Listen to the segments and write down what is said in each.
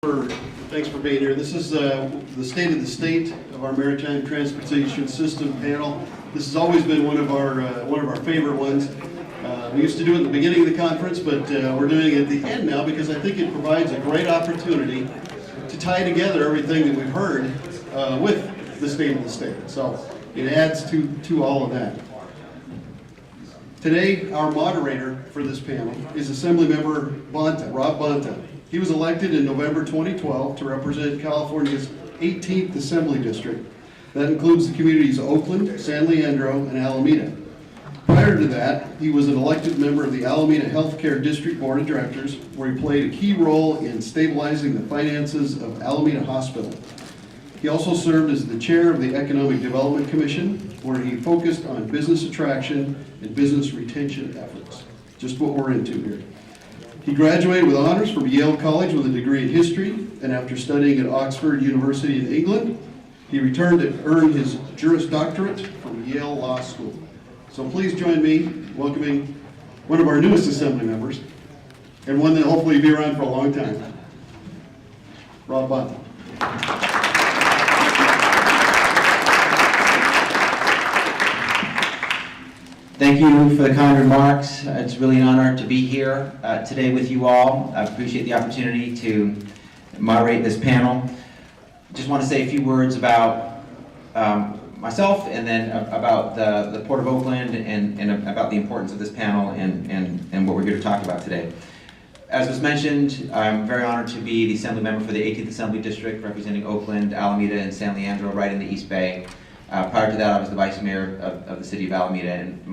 Thanks for being here. This is the state of our maritime transportation system panel. This has always been one of our favorite ones. We used to do it at the beginning of the conference, but we're doing it at the end now because I think it provides a great opportunity to tie together everything that we've heard with the state of the state. So it adds to all of that. Today, our moderator for this panel is Assemblymember Bonta, Rob Bonta. He was elected in November 2012 to represent California's 18th Assembly District. That includes the communities of Oakland, San Leandro, and Alameda. Prior to that, he was an elected member of the Alameda Healthcare District Board of Directors, where he played a key role in stabilizing the finances of Alameda Hospital. He also served as the chair of the Economic Development Commission, where he focused on business attraction and business retention efforts. Just what we're into here. He graduated with honors from Yale College with a degree in history, and after studying at Oxford University in England, he returned to earn his Juris Doctorate from Yale Law School. So please join me in welcoming one of our newest Assembly members, and one that hopefully will be around for a long time, Rob Bonta. Thank you for the kind remarks. It's really an honor to be here today with you all. I appreciate the opportunity to moderate this panel. Just want to say a few words about myself, and then about the Port of Oakland, and about the importance of this panel and what we're here to talk about today. As was mentioned, I'm very honored to be the Assembly member for the 18th Assembly District, representing Oakland, Alameda, and San Leandro, right in the East Bay. Prior to that, I was the vice mayor of the city of Alameda, and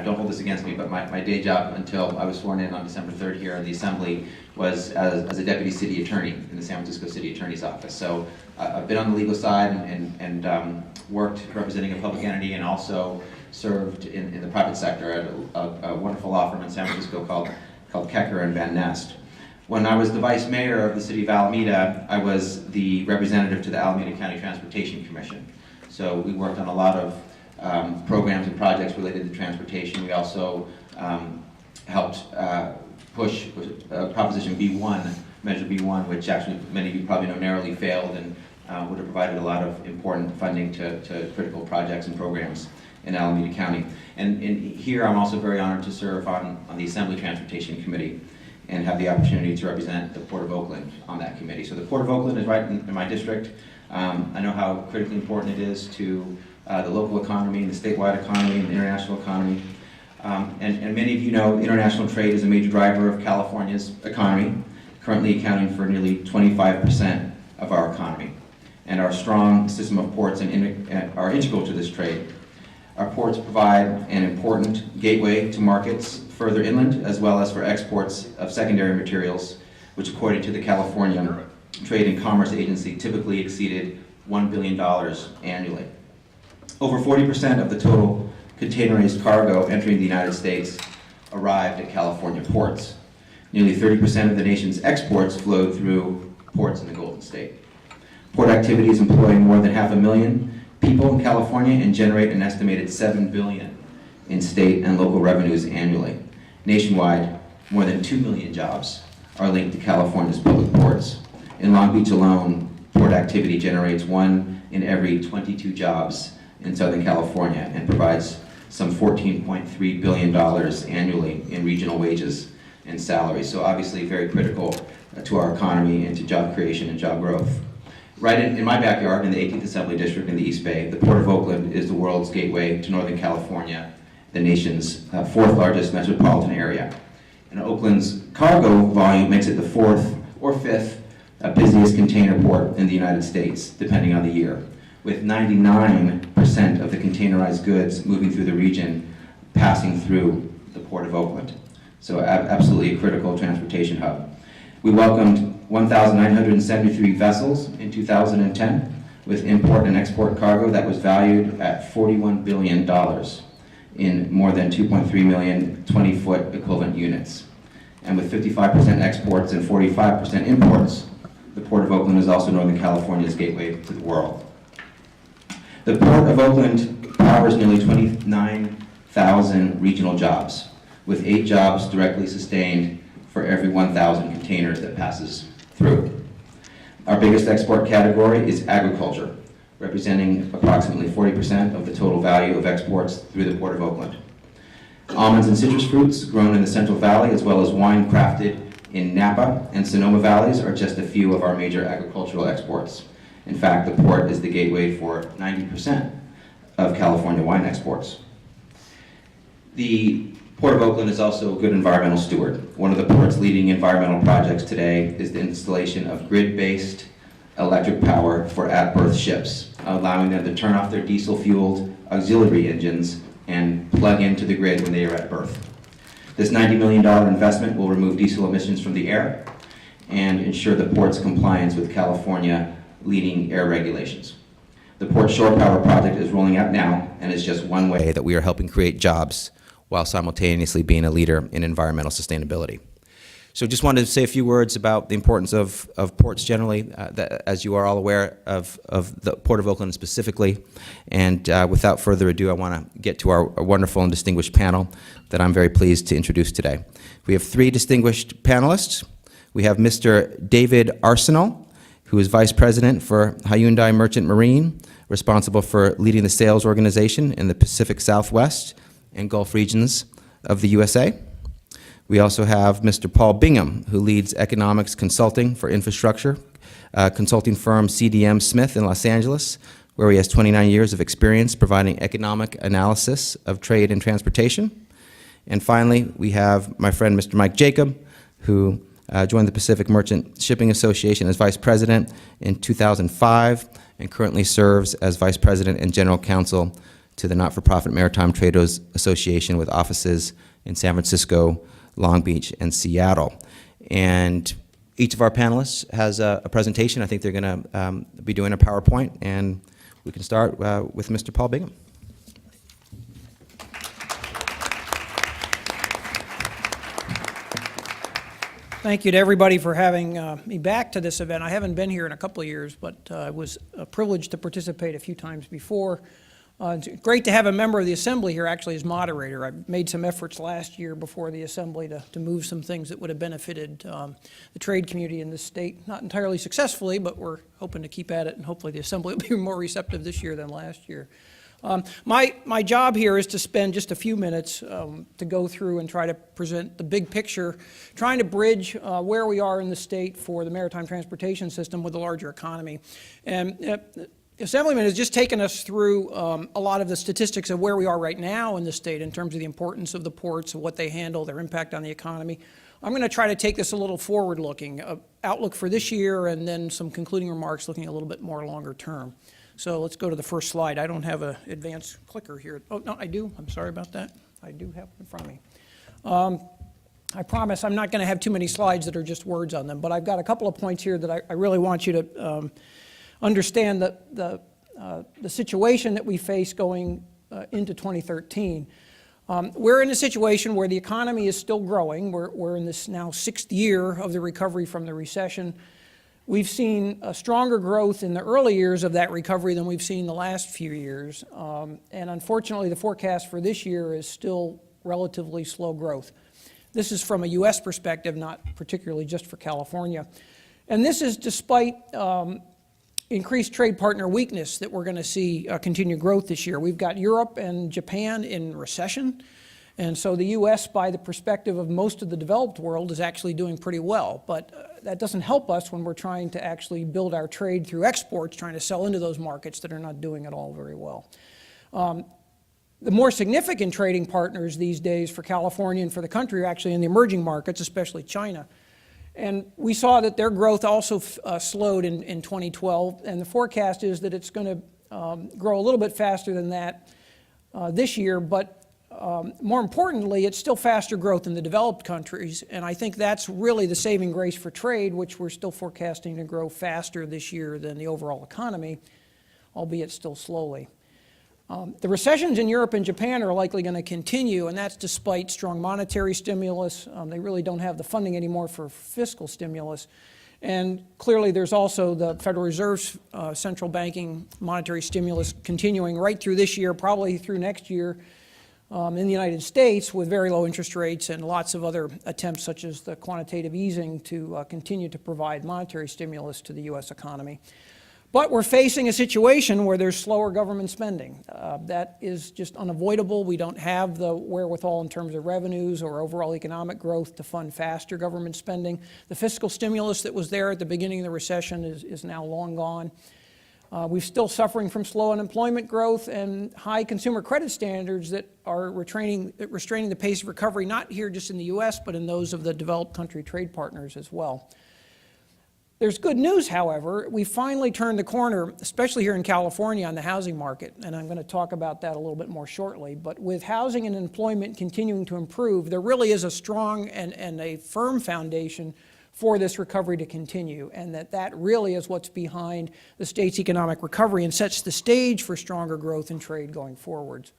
don't hold this against me, but my day job until I was sworn in on December 3rd here in the Assembly was as a deputy city attorney in the San Francisco City Attorney's Office. So I've been on the legal side and worked representing a public entity, and also served in the private sector at a wonderful law firm in San Francisco called Kecker and Van Nest. When I was the vice mayor of the city of Alameda, I was the representative to the Alameda County Transportation Commission. So we worked on a lot of programs and projects related to transportation. We also helped push Proposition B1, Measure B1, which actually many of you probably know narrowly failed, and would have provided a lot of important funding to critical projects and programs in Alameda County. And here I'm also very honored to serve on the Assembly Transportation Committee and have the opportunity to represent the Port of Oakland on that committee. So the Port of Oakland is right in my district. I know how critically important it is to the local economy, the statewide economy, and the international economy. And many of you know international trade is a major driver of California's economy, currently accounting for nearly 25% of our economy. And our strong system of ports are integral to this trade. Our ports provide an important gateway to markets further inland, as well as for exports of secondary materials, which according to the California Trade and Commerce Agency typically exceeded $1 billion annually. Over 40% of the total containerized cargo entering the United States arrived at California ports. Nearly 30% of the nation's exports flowed through ports in the Golden State. Port activities employ more than 500,000 people in California and generate an estimated $7 billion in state and local revenues annually. Nationwide, more than 2 million jobs are linked to California's public ports. In Long Beach alone, port activity generates 1 in every 22 jobs in Southern California and provides some $14.3 billion annually in regional wages and salaries. So obviously very critical to our economy and to job creation and job growth. Right in my backyard, in the 18th Assembly District in the East Bay, the Port of Oakland is the world's gateway to Northern California, the nation's 4th largest metropolitan area. And Oakland's cargo volume makes it the 4th or 5th busiest container port in the United States, depending on the year, with 99% of the containerized goods moving through the region passing through the Port of Oakland. So absolutely a critical transportation hub. We welcomed 1,973 vessels in 2010 with import and export cargo that was valued at $41 billion in more than 2.3 million 20-foot equivalent units. And with 55% exports and 45% imports, the Port of Oakland is also Northern California's gateway to the world. The Port of Oakland powers nearly 29,000 regional jobs, with 8 jobs directly sustained for every 1,000 containers that passes through. Our biggest export category is agriculture, representing approximately 40% of the total value of exports through the Port of Oakland. Almonds and citrus fruits grown in the Central Valley, as well as wine crafted in Napa and Sonoma Valleys, are just a few of our major agricultural exports. In fact, the port is the gateway for 90% of California wine exports. The Port of Oakland is also a good environmental steward. One of the port's leading environmental projects today is the installation of grid-based electric power for at-berth ships, allowing them to turn off their diesel-fueled auxiliary engines and plug into the grid when they are at berth. This $90 million investment will remove diesel emissions from the air and ensure the port's compliance with California leading air regulations. The Port Shore Power project is rolling out now and is just one way that we are helping create jobs while simultaneously being a leader in environmental sustainability. So just wanted to say a few words about the importance of ports generally, as you are all aware of the Port of Oakland specifically. And without further ado, I want to get to our wonderful and distinguished panel that I'm very pleased to introduce today. We have three distinguished panelists. We have Mr. David Arsenal, who is Vice President for Hyundai Merchant Marine, responsible for leading the sales organization in the Pacific Southwest and Gulf regions of the USA. We also have Mr. Paul Bingham, who leads economics consulting for infrastructure, consulting firm CDM Smith in Los Angeles, where he has 29 years of experience providing economic analysis of trade and transportation. And finally, we have my friend Mr. Mike Jacob, who joined the Pacific Merchant Shipping Association as Vice President in 2005 and currently serves as Vice President and General Counsel to the not-for-profit Maritime Traders Association with offices in San Francisco, Long Beach, and Seattle. And each of our panelists has a presentation. I think they're going to be doing a PowerPoint, and we can start with Mr. Paul Bingham. Thank you to everybody for having me back to this event. I haven't been here in a couple of years, but it was a privilege to participate a few times before. It's great to have a member of the Assembly here actually as moderator. I made some efforts last year before the Assembly to move some things that would have benefited the trade community in this state. Not entirely successfully, but we're hoping to keep at it, and hopefully the Assembly will be more receptive this year than last year. My job here is to spend just a few minutes to go through and try to present the big picture, trying to bridge where we are in the state for the maritime transportation system with the larger economy. And Assemblyman has just taken us through a lot of the statistics of where we are right now in the state in terms of the importance of the ports, of what they handle, their impact on the economy. I'm going to try to take this a little forward-looking, outlook for this year, and then some concluding remarks looking a little bit more longer term. So let's go to the first slide. I don't have an advanced clicker here. Oh, no, I do. I'm sorry about that. I do have it in front of me. I promise I'm not going to have too many slides that are just words on them, but I've got a couple of points here that I really want you to understand the situation that we face going into 2013. We're in a situation where the economy is still growing. We're in this now 6th year of the recovery from the recession. We've seen a stronger growth in the early years of that recovery than we've seen the last few years. And unfortunately, the forecast for this year is still relatively slow growth. This is from a U.S. perspective, not particularly just for California. And this is despite increased trade partner weakness that we're going to see continued growth this year. We've got Europe and Japan in recession. And so the U.S., by the perspective of most of the developed world, is actually doing pretty well. But that doesn't help us when we're trying to actually build our trade through exports, trying to sell into those markets that are not doing it all very well. The more significant trading partners these days for California and for the country are actually in the emerging markets, especially China. And we saw that their growth also slowed in 2012, and the forecast is that it's going to grow a little bit faster than that this year, but more importantly, it's still faster growth in the developed countries, and I think that's really the saving grace for trade, which we're still forecasting to grow faster this year than the overall economy, albeit still slowly. The recessions in Europe and Japan are likely going to continue, and that's despite strong monetary stimulus. They really don't have the funding anymore for fiscal stimulus. And clearly there's also the Federal Reserve's central banking monetary stimulus continuing right through this year, probably through next year. in the United States with very low interest rates and lots of other attempts such as the quantitative easing to continue to provide monetary stimulus to the U.S. economy. But we're facing a situation where there's slower government spending. That is just unavoidable. We don't have the wherewithal in terms of revenues or overall economic growth to fund faster government spending. The fiscal stimulus that was there at the beginning of the recession is now long gone. We're still suffering from slow unemployment growth and high consumer credit standards that are restraining the pace of recovery, not here just in the U.S., but in those of the developed country trade partners as well. There's good news, however. We finally turned the corner, especially here in California, on the housing market, and I'm going to talk about that a little bit more shortly. But with housing and employment continuing to improve, there really is a strong and a firm foundation for this recovery to continue, and that really is what's behind the state's economic recovery and sets the stage for stronger growth in trade going forward.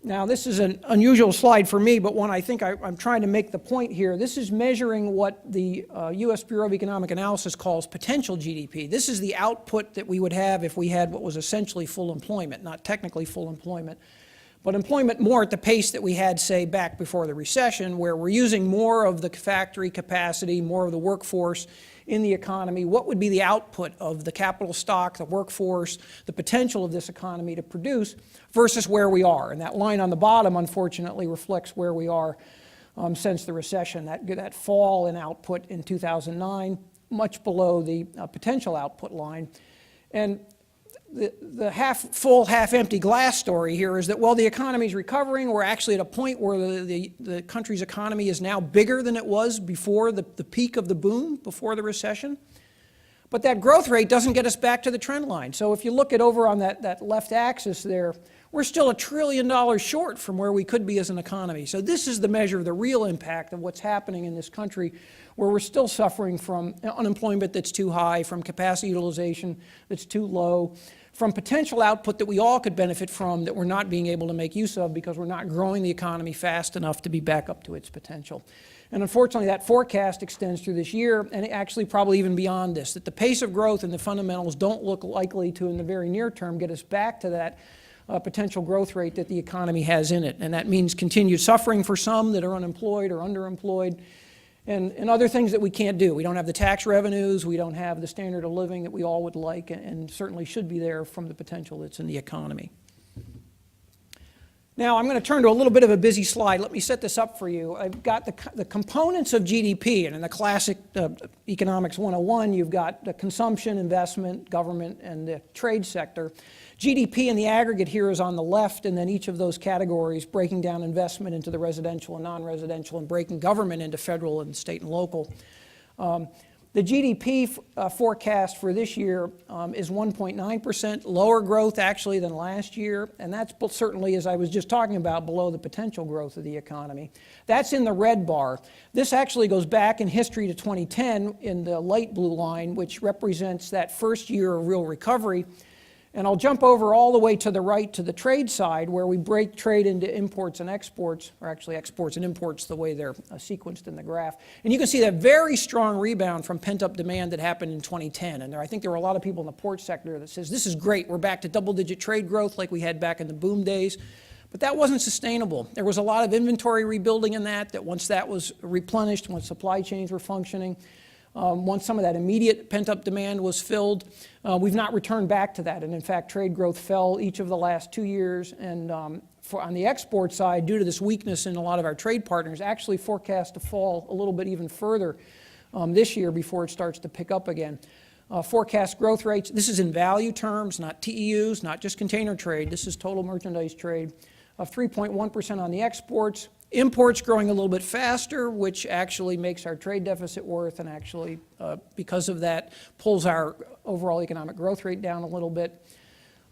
Now, this is an unusual slide for me, but one I think I'm trying to make the point here. This is measuring what the U.S. Bureau of Economic Analysis calls potential GDP. This is the output that we would have if we had what was essentially full employment, not technically full employment, but employment more at the pace that we had, say, back before the recession, where we're using more of the factory capacity, more of the workforce in the economy. What would be the output of the capital stock, the workforce, the potential of this economy to produce versus where we are? And that line on the bottom, unfortunately, reflects where we are since the recession. That fall in output in 2009, much below the potential output line. And the half-full, half-empty glass story here is that while the economy is recovering, we're actually at a point where the country's economy is now bigger than it was before the peak of the boom, before the recession. But that growth rate doesn't get us back to the trend line. So if you look at over on that left axis there, we're still $1 trillion short from where we could be as an economy. So this is the measure of the real impact of what's happening in this country, where we're still suffering from unemployment that's too high, from capacity utilization that's too low, from potential output that we all could benefit from that we're not being able to make use of because we're not growing the economy fast enough to be back up to its potential. And unfortunately, that forecast extends through this year and actually probably even beyond this, that the pace of growth and the fundamentals don't look likely to, in the very near term, get us back to that potential growth rate that the economy has in it. And that means continued suffering for some that are unemployed or underemployed, and other things that we can't do. We don't have the tax revenues, we don't have the standard of living that we all would like, and certainly should be there from the potential that's in the economy. Now, I'm going to turn to a little bit of a busy slide. Let me set this up for you. I've got the components of GDP, and in the classic Economics 101, you've got the consumption, investment, government, and the trade sector. GDP in the aggregate here is on the left, and then each of those categories breaking down investment into the residential and non-residential and breaking government into federal and state and local. The GDP forecast for this year is 1.9%, lower growth actually than last year, and that's certainly, as I was just talking about, below the potential growth of the economy. That's in the red bar. This actually goes back in history to 2010 in the light blue line, which represents that first year of real recovery. And I'll jump over all the way to the right to the trade side, where we break trade into imports and exports, or actually exports and imports the way they're sequenced in the graph. And you can see that very strong rebound from pent-up demand that happened in 2010. And I think there were a lot of people in the port sector that says, this is great, we're back to double-digit trade growth like we had back in the boom days. But that wasn't sustainable. There was a lot of inventory rebuilding in that once that was replenished, once supply chains were functioning, once some of that immediate pent-up demand was filled, we've not returned back to that. And in fact, trade growth fell each of the last 2 years. And on the export side, due to this weakness in a lot of our trade partners, actually forecast to fall a little bit even further this year before it starts to pick up again. Forecast growth rates, this is in value terms, not TEUs, not just container trade. This is total merchandise trade of 3.1% on the exports. Imports growing a little bit faster, which actually makes our trade deficit worse, and actually, because of that, pulls our overall economic growth rate down a little bit.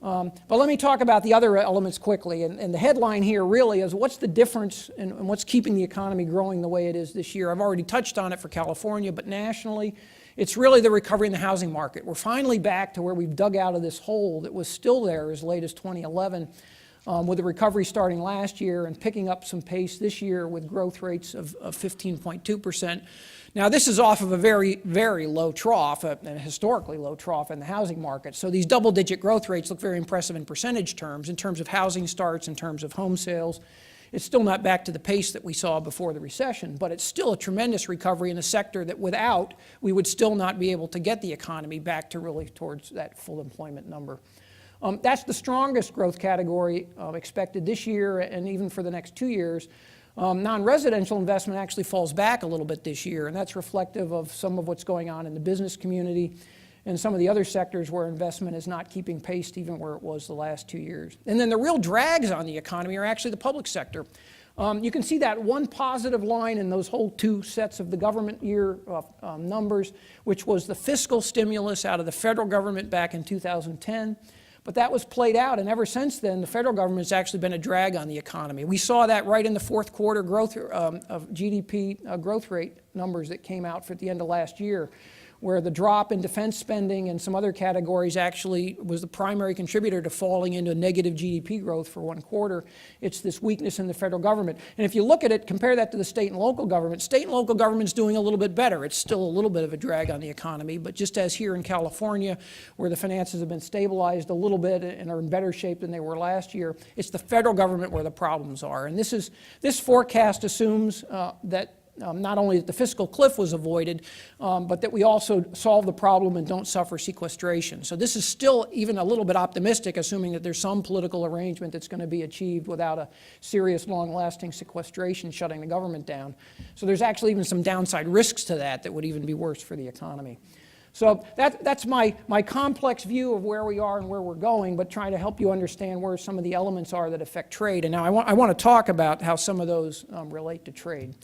But let me talk about the other elements quickly. And the headline here really is what's the difference and what's keeping the economy growing the way it is this year. I've already touched on it for California, but nationally, it's really the recovery in the housing market. We're finally back to where we've dug out of this hole that was still there as late as 2011. With the recovery starting last year and picking up some pace this year with growth rates of 15.2% Now, this is off of a very, very low trough, a historically low trough in the housing market. So these double-digit growth rates look very impressive in percentage terms, in terms of housing starts, in terms of home sales. It's still not back to the pace that we saw before the recession, but it's still a tremendous recovery in a sector that without, we would still not be able to get the economy back to really towards that full employment number. That's the strongest growth category expected this year and even for the next 2 years. Non-residential investment actually falls back a little bit this year, and that's reflective of some of what's going on in the business community and some of the other sectors where investment is not keeping pace even where it was the last 2 years. And then the real drags on the economy are actually the public sector. You can see that one positive line in those whole 2 sets of the government year numbers, which was the fiscal stimulus out of the federal government back in 2010. But that was played out, and ever since then, the federal government has actually been a drag on the economy. We saw that right in the fourth quarter growth of GDP growth rate numbers that came out for the end of last year, where the drop in defense spending and some other categories actually was the primary contributor to falling into negative GDP growth for 1 quarter. It's this weakness in the federal government. And if you look at it, compare that to the state and local government, state and local government's doing a little bit better. It's still a little bit of a drag on the economy, but just as here in California, where the finances have been stabilized a little bit and are in better shape than they were last year, it's the federal government where the problems are. And this forecast assumes that not only that the fiscal cliff was avoided, but that we also solve the problem and don't suffer sequestration. So this is still even a little bit optimistic, assuming that there's some political arrangement that's going to be achieved without a serious, long-lasting sequestration shutting the government down. So there's actually even some downside risks to that would even be worse for the economy. So that's my complex view of where we are and where we're going, but trying to help you understand where some of the elements are that affect trade. And now I want to talk about how some of those relate to trade.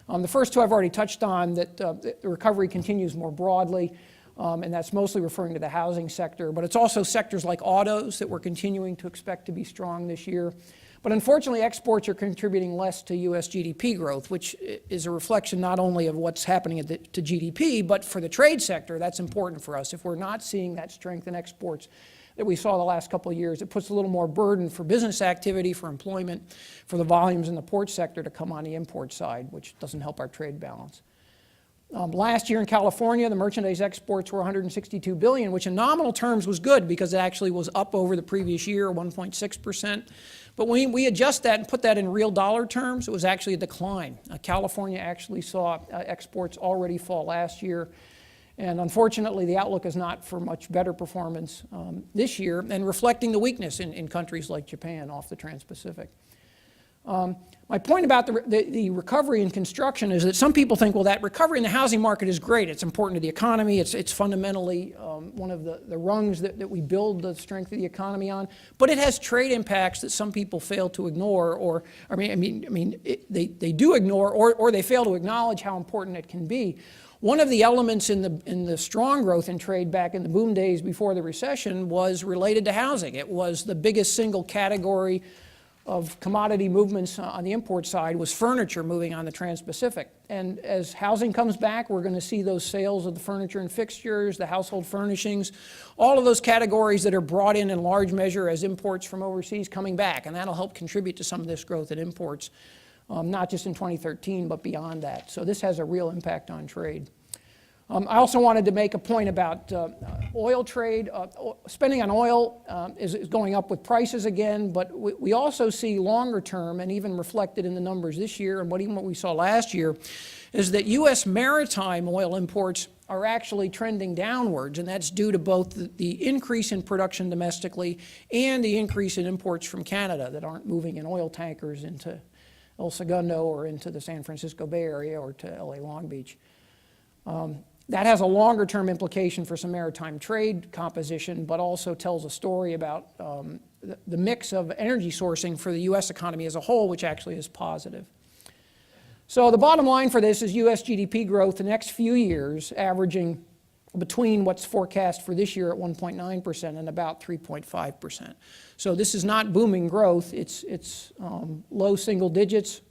The first 2 I've already touched on, that the recovery continues more broadly, and that's mostly referring to the housing sector, but it's also sectors like autos that we're continuing to expect to be strong this year. But unfortunately, exports are contributing less to U.S. GDP growth, which is a reflection not only of what's happening to GDP, but for the trade sector, that's important for us. If we're not seeing that strength in exports that we saw the last couple of years, it puts a little more burden for business activity, for employment, for the volumes in the port sector to come on the import side, which doesn't help our trade balance. Last year in California, the merchandise exports were $162 billion, which in nominal terms was good because it actually was up over the previous year, 1.6%. But when we adjust that and put that in real dollar terms, it was actually a decline. California actually saw exports already fall last year. And unfortunately, the outlook is not for much better performance this year, and reflecting the weakness in countries like Japan off the Trans-Pacific. My point about the recovery in construction is that some people think, well, that recovery in the housing market is great. It's important to the economy. It's fundamentally one of the rungs that we build the strength of the economy on. But it has trade impacts that some people fail to ignore, they do ignore, or they fail to acknowledge how important it can be. One of the elements in the strong growth in trade back in the boom days before the recession was related to housing. It was the biggest single category of commodity movements on the import side was furniture moving on the Trans-Pacific. And as housing comes back, we're going to see those sales of the furniture and fixtures, the household furnishings, all of those categories that are brought in large measure as imports from overseas coming back. And that'll help contribute to some of this growth in imports. Not just in 2013, but beyond that. So this has a real impact on trade. I also wanted to make a point about oil trade. Spending on oil is going up with prices again, but we also see longer term, and even reflected in the numbers this year, and even what we saw last year, is that U.S. maritime oil imports are actually trending downwards, and that's due to both the increase in production domestically and the increase in imports from Canada that aren't moving in oil tankers into El Segundo or into the San Francisco Bay Area or to LA Long Beach. That has a longer term implication for some maritime trade composition, but also tells a story about the mix of energy sourcing for the U.S. economy as a whole, which actually is positive. So the bottom line for this is U.S. GDP growth the next few years averaging between what's forecast for this year at 1.9% and about 3.5%. So this is not booming growth, it's low single digits.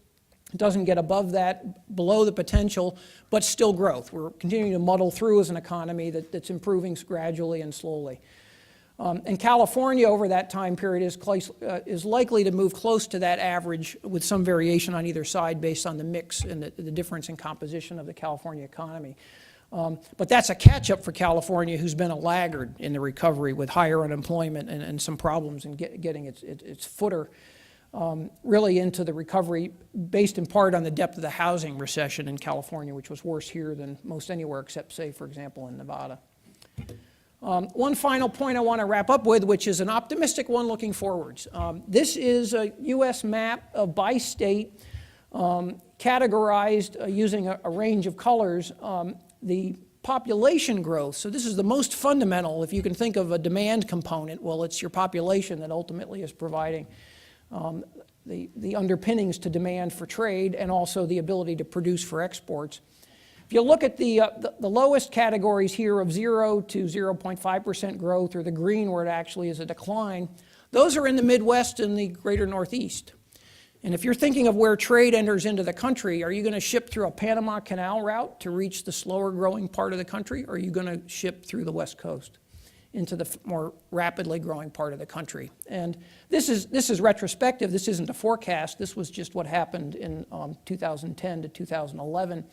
It doesn't get above that, below the potential, but still growth. We're continuing to muddle through as an economy that's improving gradually and slowly. And California over that time period is likely to move close to that average with some variation on either side based on the mix and the difference in composition of the California economy. But that's a catch-up for California, who's been a laggard in the recovery with higher unemployment and some problems in getting its footer really into the recovery, based in part on the depth of the housing recession in California, which was worse here than most anywhere except, say, for example, in Nevada. One final point I want to wrap up with, which is an optimistic one looking forwards. This is a U.S. map by state, categorized using a range of colors. The population growth, so this is the most fundamental. If you can think of a demand component, well, it's your population that ultimately is providing the underpinnings to demand for trade and also the ability to produce for exports. If you look at the lowest categories here of 0 to 0.5% growth, or the green where it actually is a decline, those are in the Midwest and the greater Northeast. And if you're thinking of where trade enters into the country, are you going to ship through a Panama Canal route to reach the slower growing part of the country, or are you going to ship through the West Coast into the more rapidly growing part of the country? And this is retrospective. This isn't a forecast. This was just what happened in 2010 to 2011.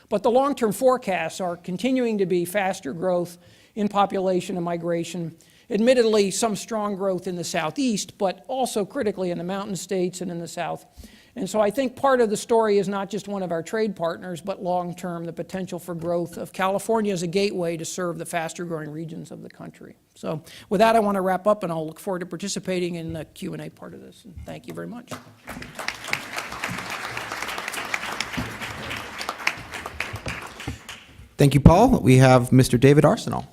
But the long-term forecasts are continuing to be faster growth in population and migration. Admittedly, some strong growth in the Southeast, but also critically in the mountain states and in the South. And so I think part of the story is not just one of our trade partners, but long-term, the potential for growth of California as a gateway to serve the faster-growing regions of the country. So with that, I want to wrap up, and I'll look forward to participating in the Q&A part of this. And thank you very much. Thank you, Paul. We have Mr. David Arsenal.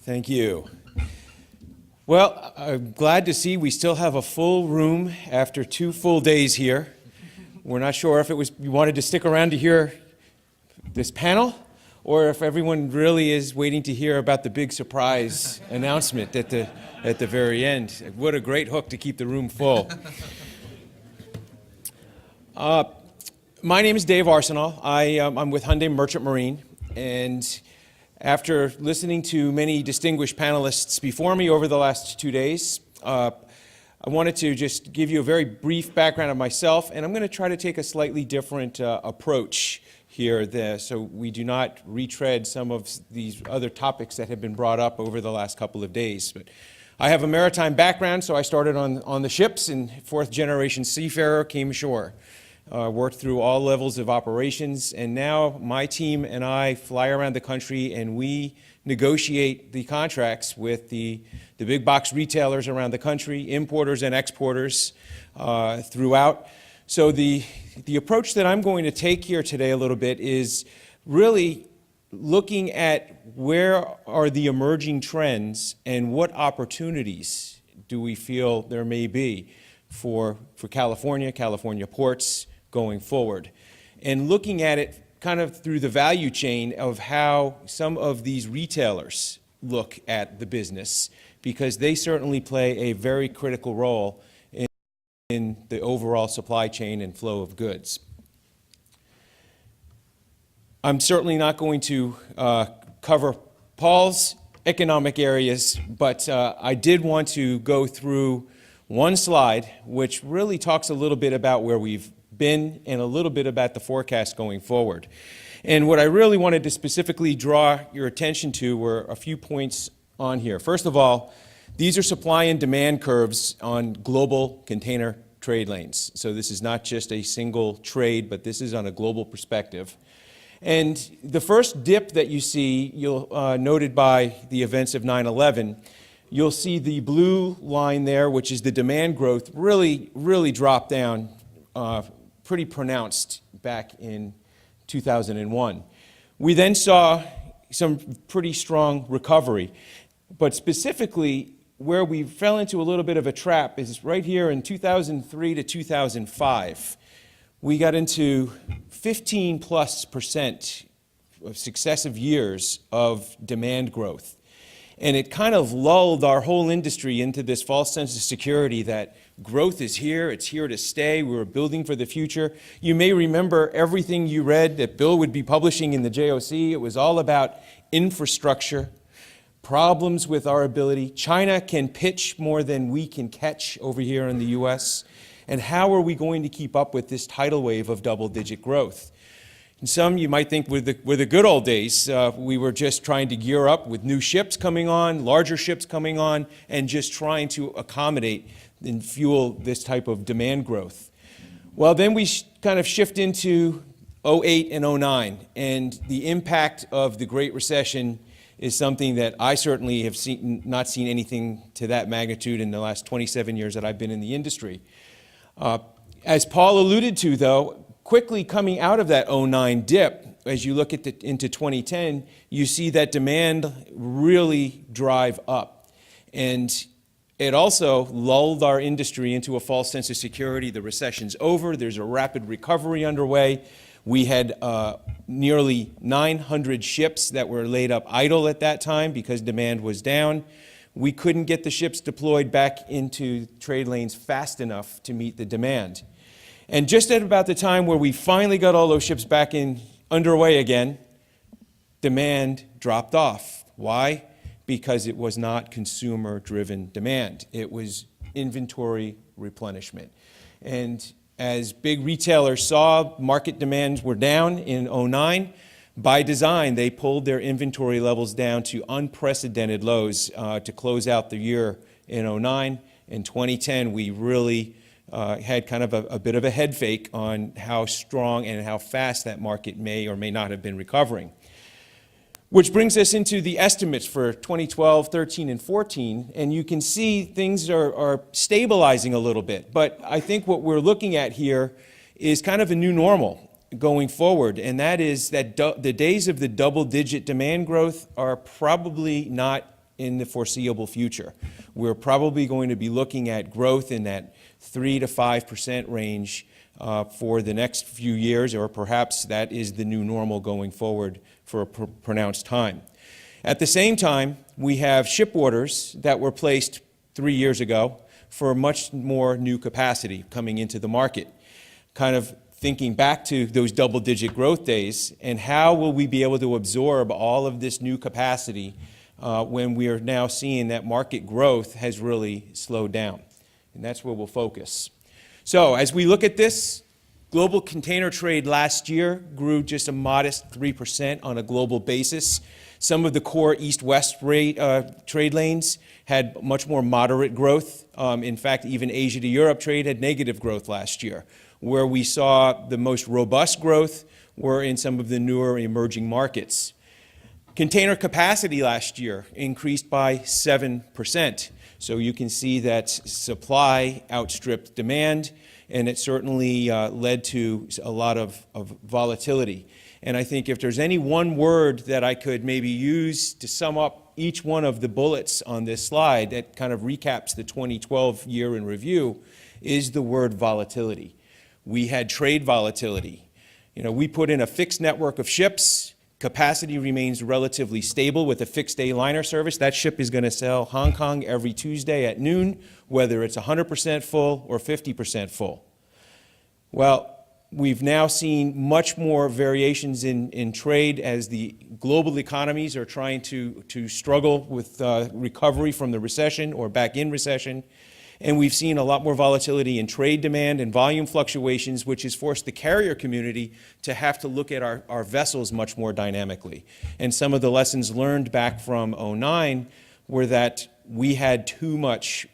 Thank you. Well, I'm glad to see we still have a full room after 2 full days here. We're not sure if you wanted to stick around to hear this panel, or if everyone really is waiting to hear about the big surprise announcement at the very end. What a great hook to keep the room full. My name is Dave Arsenal. I'm with Hyundai Merchant Marine, and after listening to many distinguished panelists before me over the last 2 days, I wanted to just give you a very brief background of myself, and I'm going to try to take a slightly different approach here, so we do not retread some of these other topics that have been brought up over the last couple of days. But I have a maritime background, so I started on the ships, and 4th-generation seafarer, came ashore. Worked through all levels of operations, and now my team and I fly around the country and we negotiate the contracts with the big box retailers around the country, importers and exporters throughout. So the approach that I'm going to take here today a little bit is really looking at where are the emerging trends and what opportunities do we feel there may be for California ports going forward, and looking at it kind of through the value chain of how some of these retailers look at the business, because they certainly play a very critical role in the overall supply chain and flow of goods. I'm certainly not going to cover Paul's economic areas, but I did want to go through one slide which really talks a little bit about where we've been and a little bit about the forecast going forward. And what I really wanted to specifically draw your attention to were a few points on here. First of all, these are supply and demand curves on global container trade lanes. So this is not just a single trade, but this is on a global perspective. And the first dip that you see, noted by the events of 9/11, you'll see the blue line there, which is the demand growth, really dropped down pretty pronounced back in 2001. We then saw some pretty strong recovery, but specifically where we fell into a little bit of a trap is right here in 2003 to 2005. We got into 15+% of successive years of demand growth. And it kind of lulled our whole industry into this false sense of security that growth is here, it's here to stay, we're building for the future. You may remember everything you read that Bill would be publishing in the JOC. It was all about infrastructure, problems with our ability. China can pitch more than we can catch over here in the US. And how are we going to keep up with this tidal wave of double-digit growth? And some you might think were the good old days. We were just trying to gear up with new ships coming on, larger ships coming on, and just trying to accommodate and fuel this type of demand growth. Well, then we kind of shift into 08 and 09, and the impact of the Great Recession is something that I certainly have not seen anything to that magnitude in the last 27 years that I've been in the industry. As Paul alluded to, though, quickly coming out of that 09 dip, as you look at into 2010, you see that demand really drive up. And it also lulled our industry into a false sense of security. The recession's over. There's a rapid recovery underway. We had nearly 900 ships that were laid up idle at that time because demand was down. We couldn't get the ships deployed back into trade lanes fast enough to meet the demand. And just at about the time where we finally got all those ships back underway again, demand dropped off. Why? Because it was not consumer-driven demand. It was inventory replenishment. And as big retailers saw market demands were down in 09, by design, they pulled their inventory levels down to unprecedented lows to close out the year in 09. In 2010, we really had kind of a bit of a head fake on how strong and how fast that market may or may not have been recovering. Which brings us into the estimates for 2012, 13, and 14, and you can see things are stabilizing a little bit. But I think what we're looking at here is kind of a new normal going forward, and that is that the days of the double-digit demand growth are probably not in the foreseeable future. We're probably going to be looking at growth in that 3 to 5% range for the next few years, or perhaps that is the new normal going forward for a pronounced time. At the same time, we have ship orders that were placed 3 years ago for much more new capacity coming into the market. Kind of thinking back to those double-digit growth days, and how will we be able to absorb all of this new capacity when we are now seeing that market growth has really slowed down. And that's where we'll focus. So as we look at this, global container trade last year grew just a modest 3% on a global basis. Some of the core east-west trade lanes had much more moderate growth. In fact, even Asia to Europe trade had negative growth last year. Where we saw the most robust growth were in some of the newer emerging markets. Container capacity last year increased by 7%. So you can see that supply outstripped demand, and it certainly led to a lot of volatility. And I think if there's any one word that I could maybe use to sum up each one of the bullets on this slide that kind of recaps the 2012 year in review, is the word volatility. We had trade volatility. We put in a fixed network of ships. Capacity remains relatively stable with a fixed day liner service. That ship is going to sail Hong Kong every Tuesday at noon, whether it's 100% full or 50% full. Well, we've now seen much more variations in trade as the global economies are trying to struggle with recovery from the recession or back in recession. And we've seen a lot more volatility in trade demand and volume fluctuations, which has forced the carrier community to have to look at our vessels much more dynamically. And some of the lessons learned back from 09 were that we had too much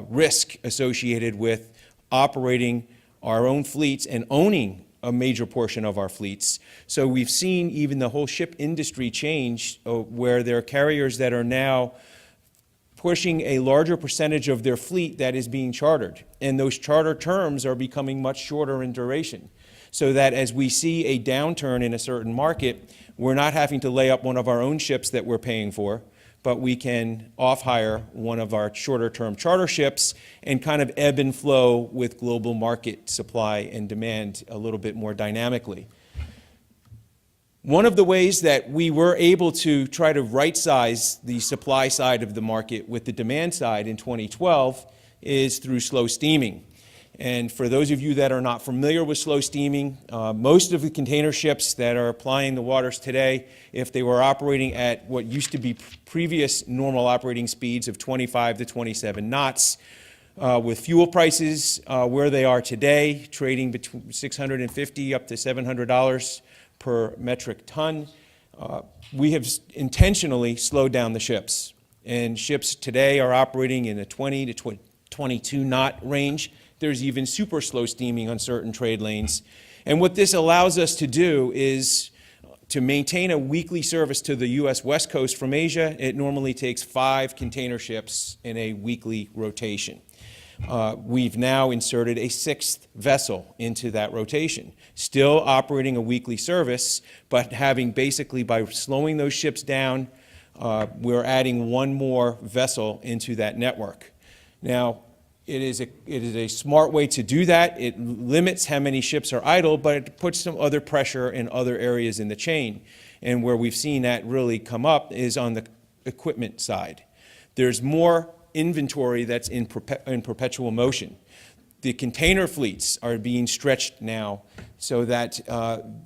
risk associated with operating our own fleets and owning a major portion of our fleets. So we've seen even the whole ship industry change where there are carriers that are now pushing a larger percentage of their fleet that is being chartered. And those charter terms are becoming much shorter in duration. So that as we see a downturn in a certain market, we're not having to lay up one of our own ships that we're paying for, but we can off-hire one of our shorter-term charter ships and kind of ebb and flow with global market supply and demand a little bit more dynamically. One of the ways that we were able to try to right-size the supply side of the market with the demand side in 2012 is through slow steaming. And for those of you that are not familiar with slow steaming, most of the container ships that are applying the waters today, if they were operating at what used to be previous normal operating speeds of 25 to 27 knots, with fuel prices where they are today, trading between $650 up to $700 per metric ton, we have intentionally slowed down the ships. And ships today are operating in a 20 to 22 knot range. There's even super slow steaming on certain trade lanes. And what this allows us to do is to maintain a weekly service to the U.S. West Coast from Asia. It normally takes 5 container ships in a weekly rotation. We've now inserted a 6th vessel into that rotation, still operating a weekly service, but having basically, by slowing those ships down, we're adding 1 more vessel into that network. Now, it is a smart way to do that. It limits how many ships are idle, but it puts some other pressure in other areas in the chain. And where we've seen that really come up is on the equipment side. There's more inventory that's in perpetual motion. The container fleets are being stretched now so that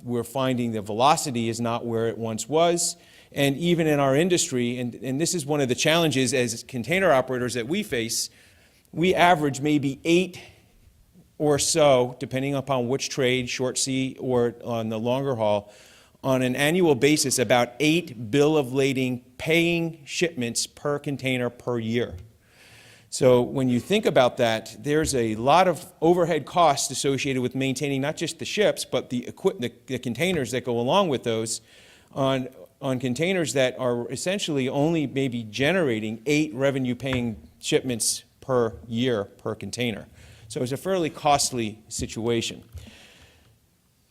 we're finding the velocity is not where it once was. And even in our industry, and this is one of the challenges as container operators that we face, we average maybe 8 or so, depending upon which trade, short sea or on the longer haul, on an annual basis, about 8 bill of lading paying shipments per container per year. So when you think about that, there's a lot of overhead costs associated with maintaining not just the ships, but the containers that go along with those on containers that are essentially only maybe generating 8 revenue-paying shipments per year per container. So it's a fairly costly situation.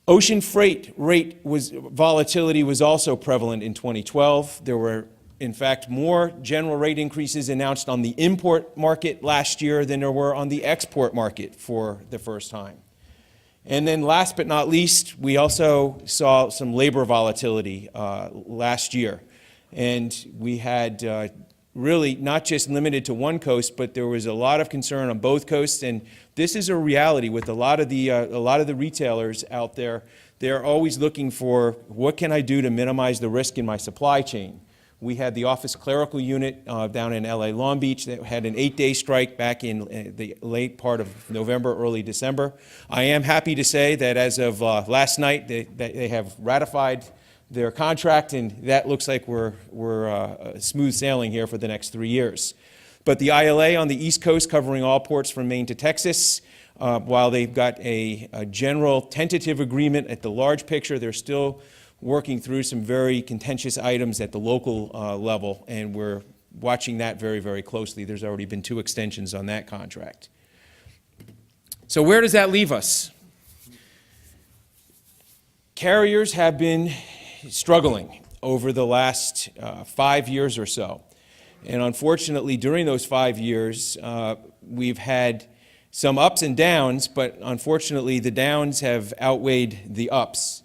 Ocean freight rate volatility was also prevalent in 2012. There were, in fact, more general rate increases announced on the import market last year than there were on the export market for the first time. And then last but not least, we also saw some labor volatility last year. And we had really not just limited to one coast, but there was a lot of concern on both coasts. And this is a reality with a lot of the retailers out there. They're always looking for, what can I do to minimize the risk in my supply chain? We had the office clerical unit down in LA Long Beach that had an 8-day strike back in the late part of November, early December. I am happy to say that as of last night, they have ratified their contract, and that looks like we're smooth sailing here for the next 3 years. But the ILA on the East Coast, covering all ports from Maine to Texas, while they've got a general tentative agreement at the large picture, they're still working through some very contentious items at the local level, and we're watching that very, very closely. There's already been 2 extensions on that contract. So where does that leave us? Carriers have been struggling over the last 5 years or so. And unfortunately, during those 5 years, we've had some ups and downs, but unfortunately, the downs have outweighed the ups.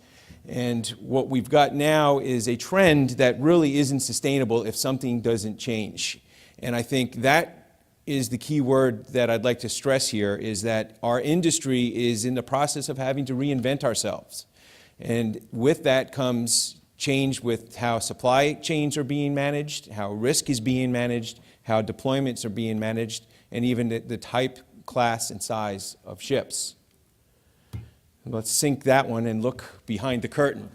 And what we've got now is a trend that really isn't sustainable if something doesn't change. And I think that is the key word that I'd like to stress here, is that our industry is in the process of having to reinvent ourselves. And with that comes change with how supply chains are being managed, how risk is being managed, how deployments are being managed, and even the type, class, and size of ships. Let's sync that one and look behind the curtain.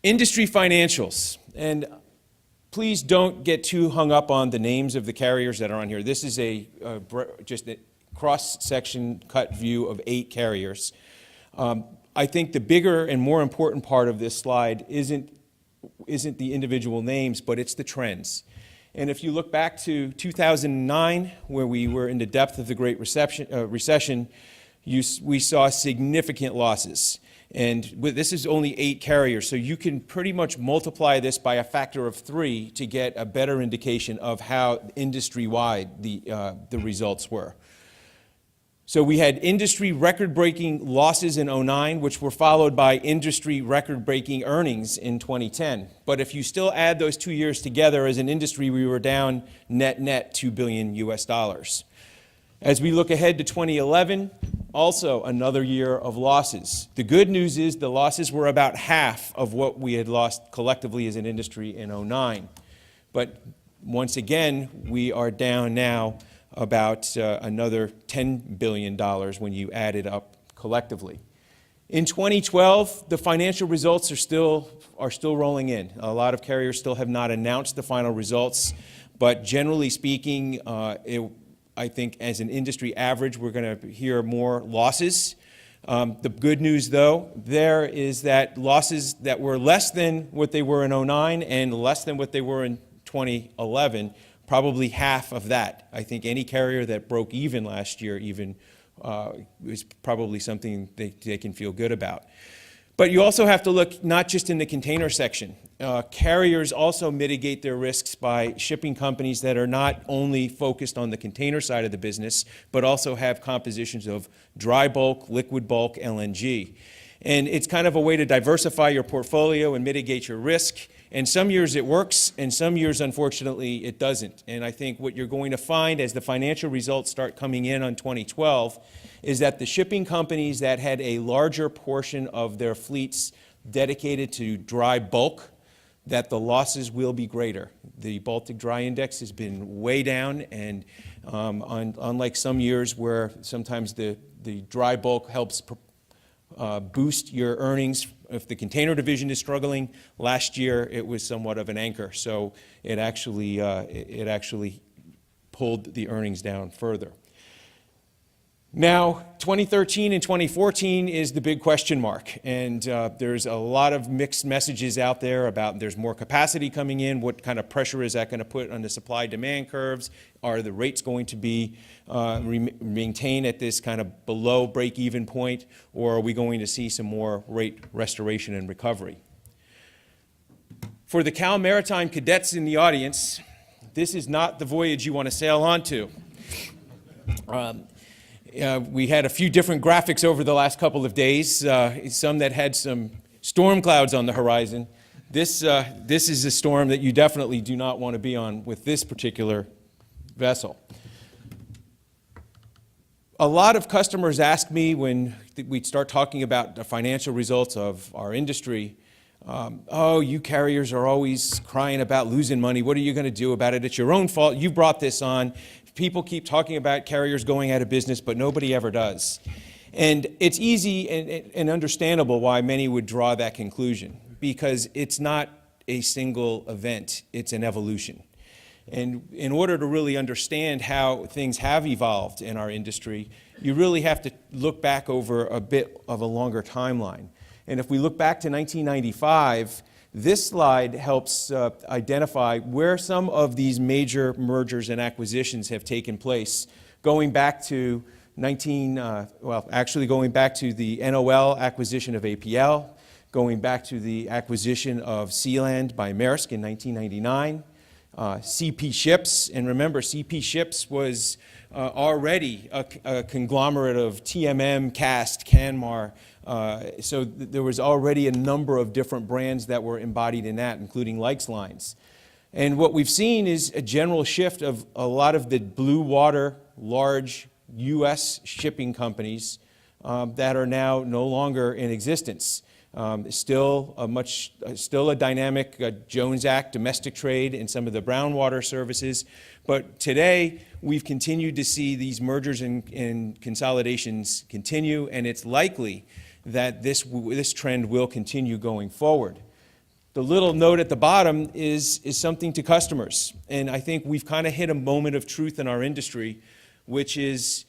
Industry financials. And please don't get too hung up on the names of the carriers that are on here. This is just a cross-section cut view of 8 carriers. I think the bigger and more important part of this slide isn't the individual names, but it's the trends. And if you look back to 2009, where we were in the depth of the Great Recession, we saw significant losses. And this is only 8 carriers, so you can pretty much multiply this by a factor of 3 to get a better indication of how industry-wide the results were. So we had industry record-breaking losses in '09, which were followed by industry record-breaking earnings in 2010. But if you still add those 2 years together, as an industry, we were down net $2 billion US. As we look ahead to 2011, also another year of losses. The good news is the losses were about half of what we had lost collectively as an industry in '09. But once again, we are down now about another $10 billion when you add it up collectively. In 2012, the financial results are still rolling in. A lot of carriers still have not announced the final results, but generally speaking, I think as an industry average, we're going to hear more losses. The good news, though, there is that losses that were less than what they were in '09 and less than what they were in 2011, probably half of that. I think any carrier that broke even last year even is probably something they can feel good about. But you also have to look not just in the container section. Carriers also mitigate their risks by shipping companies that are not only focused on the container side of the business, but also have compositions of dry bulk, liquid bulk, LNG. And it's kind of a way to diversify your portfolio and mitigate your risk. And some years it works, and some years, unfortunately, it doesn't. And I think what you're going to find as the financial results start coming in on 2012 is that the shipping companies that had a larger portion of their fleets dedicated to dry bulk, that the losses will be greater. The Baltic Dry Index has been way down, and unlike some years where sometimes the dry bulk helps boost your earnings. If the container division is struggling, last year it was somewhat of an anchor, so it actually pulled the earnings down further. Now, 2013 and 2014 is the big question mark, and there's a lot of mixed messages out there about there's more capacity coming in, what kind of pressure is that going to put on the supply-demand curves, are the rates going to be maintained at this kind of below break-even point, or are we going to see some more rate restoration and recovery? For the Cal Maritime cadets in the audience, this is not the voyage you want to sail onto. We had a few different graphics over the last couple of days, some that had some storm clouds on the horizon. This is a storm that you definitely do not want to be on with this particular vessel. A lot of customers ask me when we start talking about the financial results of our industry, oh, you carriers are always crying about losing money. What are you going to do about it? It's your own fault. You brought this on. People keep talking about carriers going out of business, but nobody ever does. And it's easy and understandable why many would draw that conclusion, because it's not a single event, it's an evolution. And in order to really understand how things have evolved in our industry, you really have to look back over a bit of a longer timeline. And if we look back to 1995, this slide helps identify where some of these major mergers and acquisitions have taken place, going back to going back to the NOL acquisition of APL, going back to the acquisition of Sealand by Maersk in 1999, CP Ships, and remember, CP Ships was already a conglomerate of TMM, Cast, Canmar, so there was already a number of different brands that were embodied in that, including Likes Lines. And what we've seen is a general shift of a lot of the blue water, large U.S. shipping companies that are now no longer in existence. Still a dynamic Jones Act domestic trade in some of the brown water services. But today, we've continued to see these mergers and consolidations continue, and it's likely that this trend will continue going forward. The little note at the bottom is something to customers. And I think we've kind of hit a moment of truth in our industry, which is,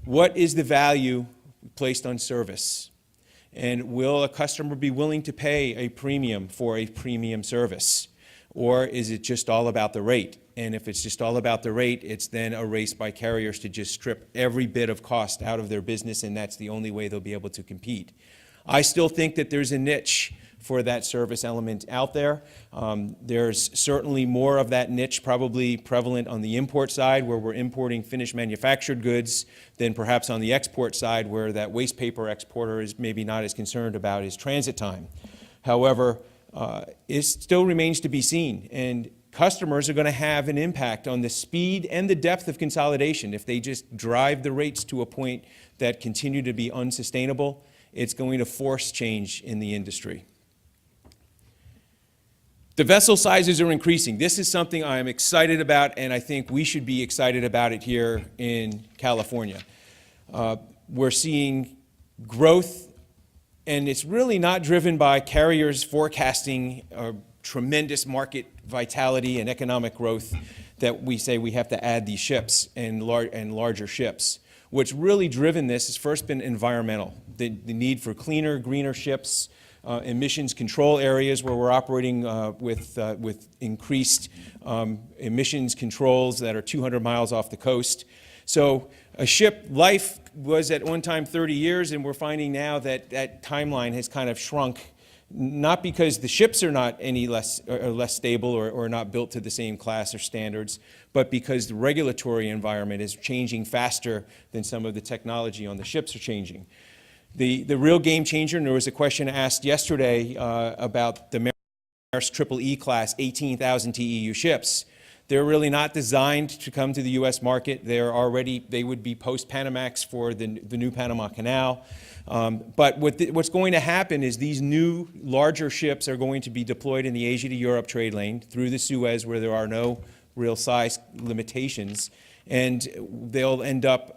what is the value placed on service? And will a customer be willing to pay a premium for a premium service? Or is it just all about the rate? And if it's just all about the rate, it's then a race by carriers to just strip every bit of cost out of their business, and that's the only way they'll be able to compete. I still think that there's a niche for that service element out there. There's certainly more of that niche probably prevalent on the import side, where we're importing finished manufactured goods, than perhaps on the export side, where that waste paper exporter is maybe not as concerned about his transit time. However, it still remains to be seen, and customers are going to have an impact on the speed and the depth of consolidation. If they just drive the rates to a point that continue to be unsustainable, it's going to force change in the industry. The vessel sizes are increasing. This is something I am excited about, and I think we should be excited about it here in California. We're seeing growth, and it's really not driven by carriers forecasting tremendous market vitality and economic growth that we say we have to add these ships and larger ships. What's really driven this has first been environmental, the need for cleaner, greener ships, emissions control areas where we're operating with increased emissions controls that are 200 miles off the coast. So a ship life was at one time 30 years, and we're finding now that that timeline has kind of shrunk, not because the ships are not any less stable or not built to the same class or standards, but because the regulatory environment is changing faster than some of the technology on the ships are changing. The real game changer, and there was a question asked yesterday about the Maersk Triple E class 18,000 TEU ships. They're really not designed to come to the U.S. market. They would be post-Panamax for the new Panama Canal. But what's going to happen is these new, larger ships are going to be deployed in the Asia to Europe trade lane through the Suez, where there are no real size limitations, and they'll end up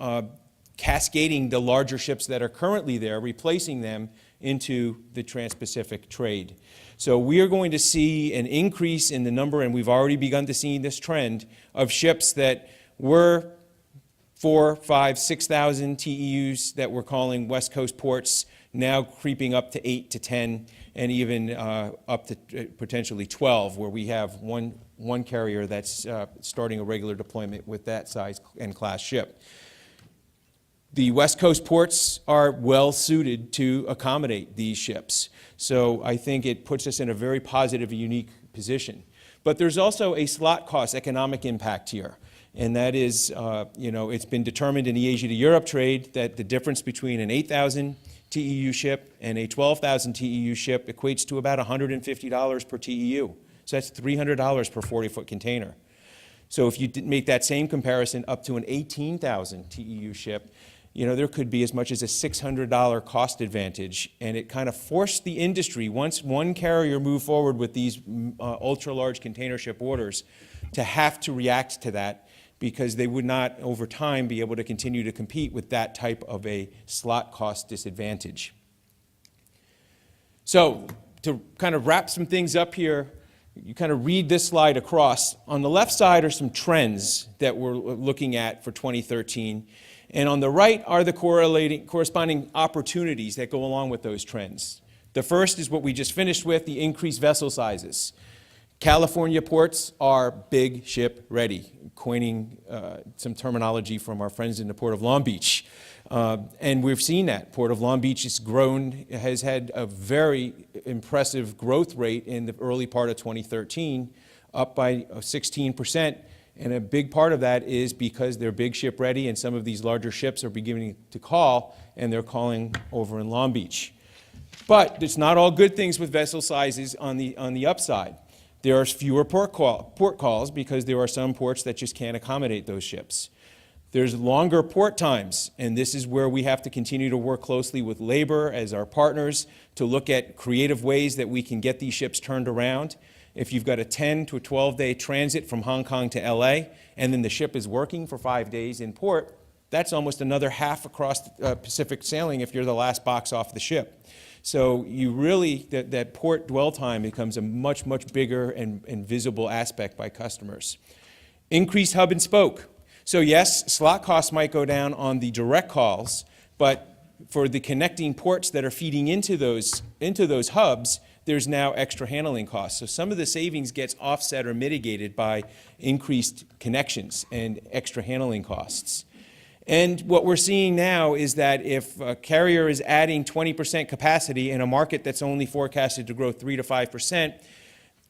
cascading the larger ships that are currently there, replacing them into the Trans-Pacific trade. So we are going to see an increase in the number, and we've already begun to see this trend, of ships that were 4,000, 5,000, 6,000 TEUs that we're calling West Coast ports, now creeping up to 8 to 10, and even up to potentially 12, where we have one carrier that's starting a regular deployment with that size and class ship. The West Coast ports are well suited to accommodate these ships. So I think it puts us in a very positive, unique position. But there's also a slot cost economic impact here. And that is, it's been determined in the Asia to Europe trade that the difference between an 8,000 TEU ship and a 12,000 TEU ship equates to about $150 per TEU. So that's $300 per 40-foot container. So if you make that same comparison up to an 18,000 TEU ship, there could be as much as a $600 cost advantage, and it kind of forced the industry, once one carrier moved forward with these ultra-large container ship orders, to have to react to that, because they would not, over time, be able to continue to compete with that type of a slot cost disadvantage. So to kind of wrap some things up here, you kind of read this slide across. On the left side are some trends that we're looking at for 2013. And on the right are the corresponding opportunities that go along with those trends. The first is what we just finished with, the increased vessel sizes. California ports are big ship ready, coining some terminology from our friends in the Port of Long Beach. And we've seen that. Port of Long Beach has had a very impressive growth rate in the early part of 2013, up by 16%. And a big part of that is because they're big ship ready, and some of these larger ships are beginning to call, and they're calling over in Long Beach. But it's not all good things with vessel sizes on the upside. There are fewer port calls because there are some ports that just can't accommodate those ships. There's longer port times, and this is where we have to continue to work closely with labor as our partners to look at creative ways that we can get these ships turned around. If you've got a 10 to a 12-day transit from Hong Kong to LA, and then the ship is working for 5 days in port, that's almost another half across Pacific sailing if you're the last box off the ship. So you really, that port dwell time becomes a much, much bigger and visible aspect by customers. Increased hub and spoke. So yes, slot costs might go down on the direct calls, but for the connecting ports that are feeding into those hubs, there's now extra handling costs. So some of the savings gets offset or mitigated by increased connections and extra handling costs. And what we're seeing now is that if a carrier is adding 20% capacity in a market that's only forecasted to grow 3 to 5%,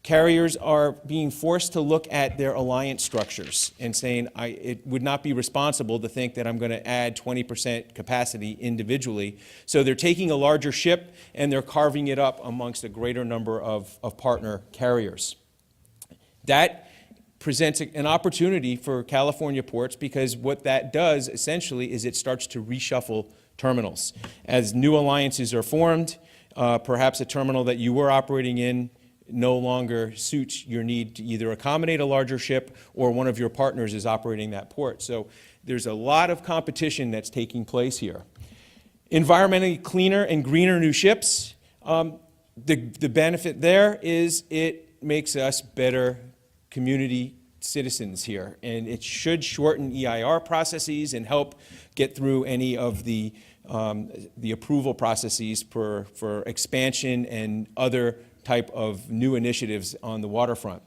carriers are being forced to look at their alliance structures and saying, it would not be responsible to think that I'm going to add 20% capacity individually. So they're taking a larger ship and they're carving it up amongst a greater number of partner carriers. That presents an opportunity for California ports, because what that does essentially is it starts to reshuffle terminals. As new alliances are formed, perhaps a terminal that you were operating in no longer suits your need to either accommodate a larger ship or one of your partners is operating that port. So there's a lot of competition that's taking place here. Environmentally cleaner and greener new ships, the benefit there is it makes us better community citizens here, and it should shorten EIR processes and help get through any of the approval processes for expansion and other type of new initiatives on the waterfront.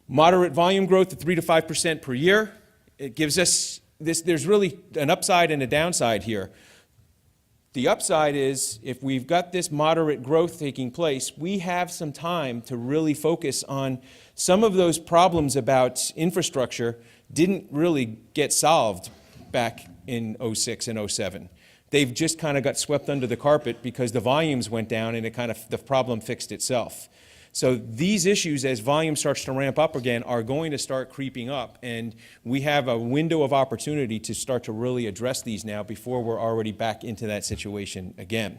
Moderate volume growth of 3 to 5% per year. It gives us this, there's really an upside and a downside here. The upside is if we've got this moderate growth taking place, we have some time to really focus on some of those problems about infrastructure didn't really get solved back in '06 and '07. They've just kind of got swept under the carpet because the volumes went down and the problem fixed itself. So these issues, as volume starts to ramp up again, are going to start creeping up, and we have a window of opportunity to start to really address these now before we're already back into that situation again.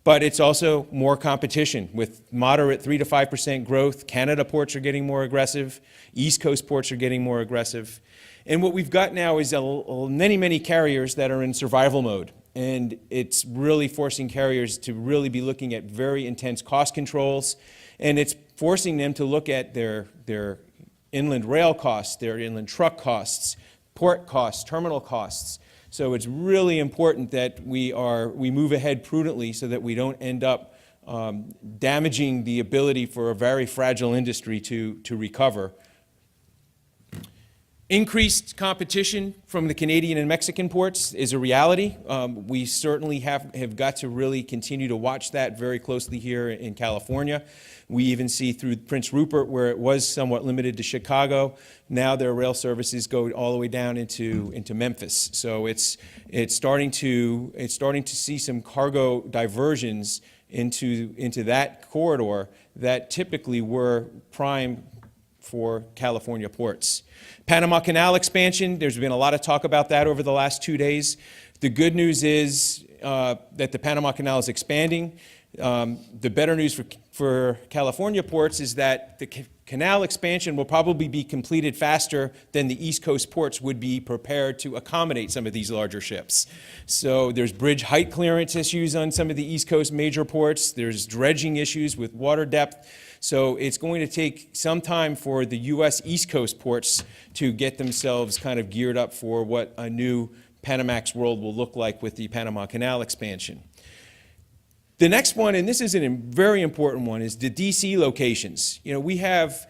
But it's also more competition with moderate 3 to 5% growth. Canada ports are getting more aggressive. East Coast ports are getting more aggressive. And what we've got now is many carriers that are in survival mode. And it's really forcing carriers to really be looking at very intense cost controls. And it's forcing them to look at their inland rail costs, their inland truck costs, port costs, terminal costs. So it's really important that we move ahead prudently so that we don't end up damaging the ability for a very fragile industry to recover. Increased competition from the Canadian and Mexican ports is a reality. We certainly have got to really continue to watch that very closely here in California. We even see through Prince Rupert, where it was somewhat limited to Chicago, now their rail services go all the way down into Memphis. So it's starting to see some cargo diversions into that corridor that typically were prime for California ports. Panama Canal expansion, there's been a lot of talk about that over the last 2 days. The good news is that the Panama Canal is expanding. The better news for California ports is that the canal expansion will probably be completed faster than the East Coast ports would be prepared to accommodate some of these larger ships. So there's bridge height clearance issues on some of the East Coast major ports. There's dredging issues with water depth. So it's going to take some time for the U.S. East Coast ports to get themselves kind of geared up for what a new Panamax world will look like with the Panama Canal expansion. The next one, and this is a very important one, is the DC locations. You know, we have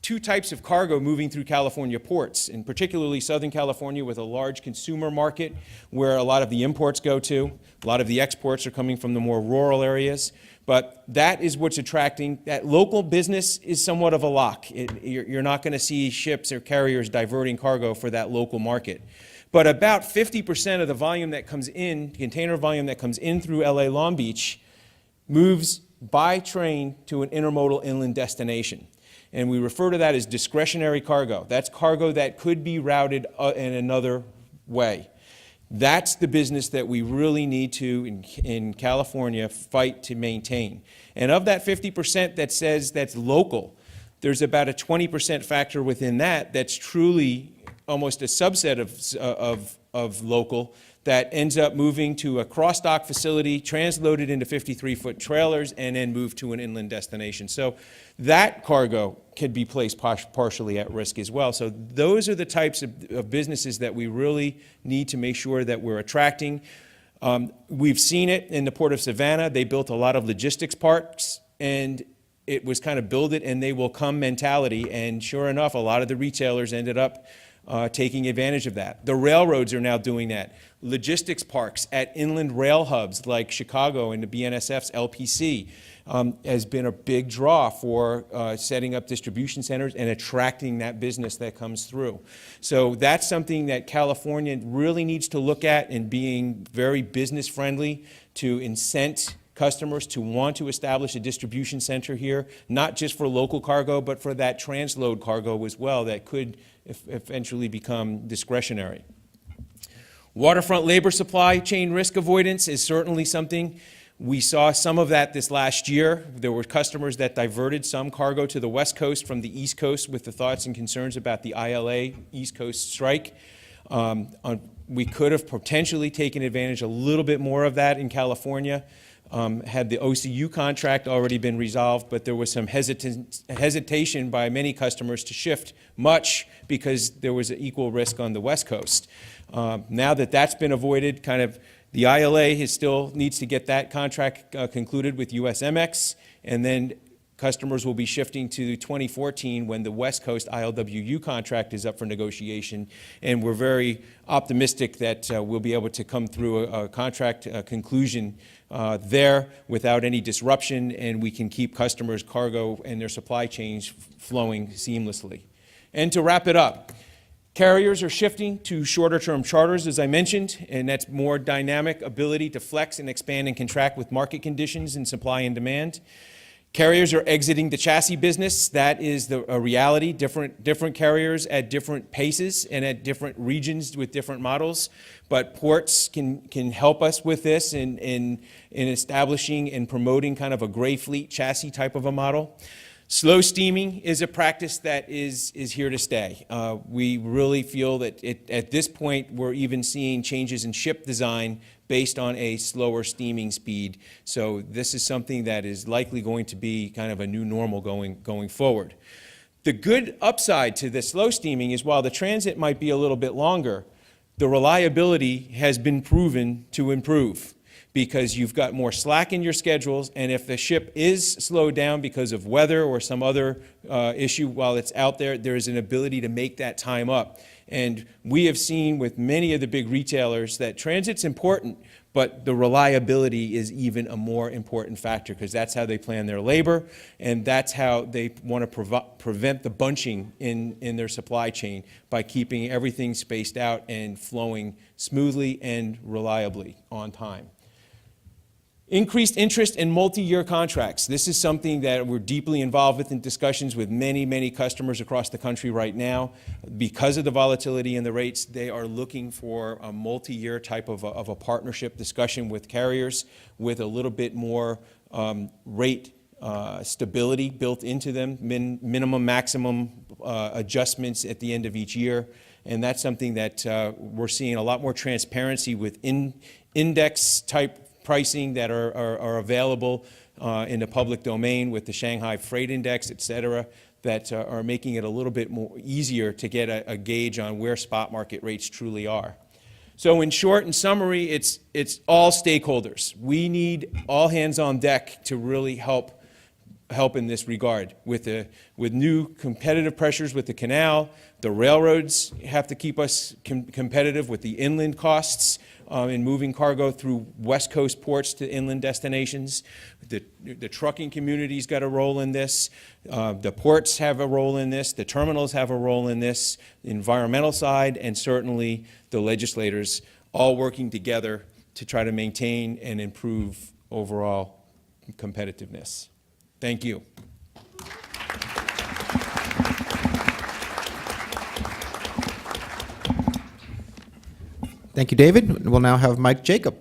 two types of cargo moving through California ports, and particularly Southern California with a large consumer market where a lot of the imports go to. A lot of the exports are coming from the more rural areas. But that is what's attracting. That local business is somewhat of a lock. You're not going to see ships or carriers diverting cargo for that local market. But about 50% of the volume that comes in, container volume that comes in through LA Long Beach, moves by train to an intermodal inland destination. And we refer to that as discretionary cargo. That's cargo that could be routed in another way. That's the business that we really need to, in California, fight to maintain. And of that 50% that says that's local, there's about a 20% factor within that that's truly almost a subset of local that ends up moving to a cross-dock facility, transloaded into 53-foot trailers, and then moved to an inland destination. So that cargo could be placed partially at risk as well. So those are the types of businesses that we really need to make sure that we're attracting. We've seen it in the Port of Savannah. They built a lot of logistics parks, and it was kind of build it and they will come mentality. And sure enough, a lot of the retailers ended up taking advantage of that. The railroads are now doing that. Logistics parks at inland rail hubs like Chicago and the BNSF's LPC has been a big draw for setting up distribution centers and attracting that business that comes through. So that's something that California really needs to look at in being very business friendly to incent customers to want to establish a distribution center here, not just for local cargo, but for that transload cargo as well that could eventually become discretionary. Waterfront labor supply chain risk avoidance is certainly something. We saw some of that this last year. There were customers that diverted some cargo to the West Coast from the East Coast with the thoughts and concerns about the ILA East Coast strike. We could have potentially taken advantage a little bit more of that in California. Had the OCU contract already been resolved, but there was some hesitation by many customers to shift much because there was an equal risk on the West Coast. Now that that's been avoided, kind of the ILA still needs to get that contract concluded with USMX, and then customers will be shifting to 2014 when the West Coast ILWU contract is up for negotiation, and we're very optimistic that we'll be able to come through a contract conclusion there without any disruption, and we can keep customers' cargo and their supply chains flowing seamlessly. And to wrap it up, carriers are shifting to shorter-term charters, as I mentioned, and that's more dynamic ability to flex and expand and contract with market conditions and supply and demand. Carriers are exiting the chassis business. That is a reality. Different carriers at different paces and at different regions with different models. But ports can help us with this in establishing and promoting kind of a gray fleet chassis type of a model. Slow steaming is a practice that is here to stay. We really feel that at this point we're even seeing changes in ship design based on a slower steaming speed. So this is something that is likely going to be kind of a new normal going forward. The good upside to the slow steaming is while the transit might be a little bit longer, the reliability has been proven to improve, because you've got more slack in your schedules, and if the ship is slowed down because of weather or some other issue while it's out there, there is an ability to make that time up. And we have seen with many of the big retailers that transit's important, but the reliability is even a more important factor, because that's how they plan their labor, and that's how they want to prevent the bunching in their supply chain by keeping everything spaced out and flowing smoothly and reliably on time. Increased interest in multi-year contracts. This is something that we're deeply involved with in discussions with many customers across the country right now. Because of the volatility in the rates, they are looking for a multi-year type of a partnership discussion with carriers with a little bit more rate stability built into them, minimum, maximum adjustments at the end of each year. And that's something that we're seeing a lot more transparency with index type pricing that are available in the public domain with the Shanghai Freight Index, et cetera, that are making it a little bit more easier to get a gauge on where spot market rates truly are. So in short and summary, it's all stakeholders. We need all hands on deck to really help in this regard. With new competitive pressures with the canal, the railroads have to keep us competitive with the inland costs in moving cargo through West Coast ports to inland destinations. The trucking community's got a role in this. The ports have a role in this. The terminals have a role in this. The environmental side, and certainly the legislators, all working together to try to maintain and improve overall competitiveness. Thank you. Thank you, David. We'll now have Mike Jacob.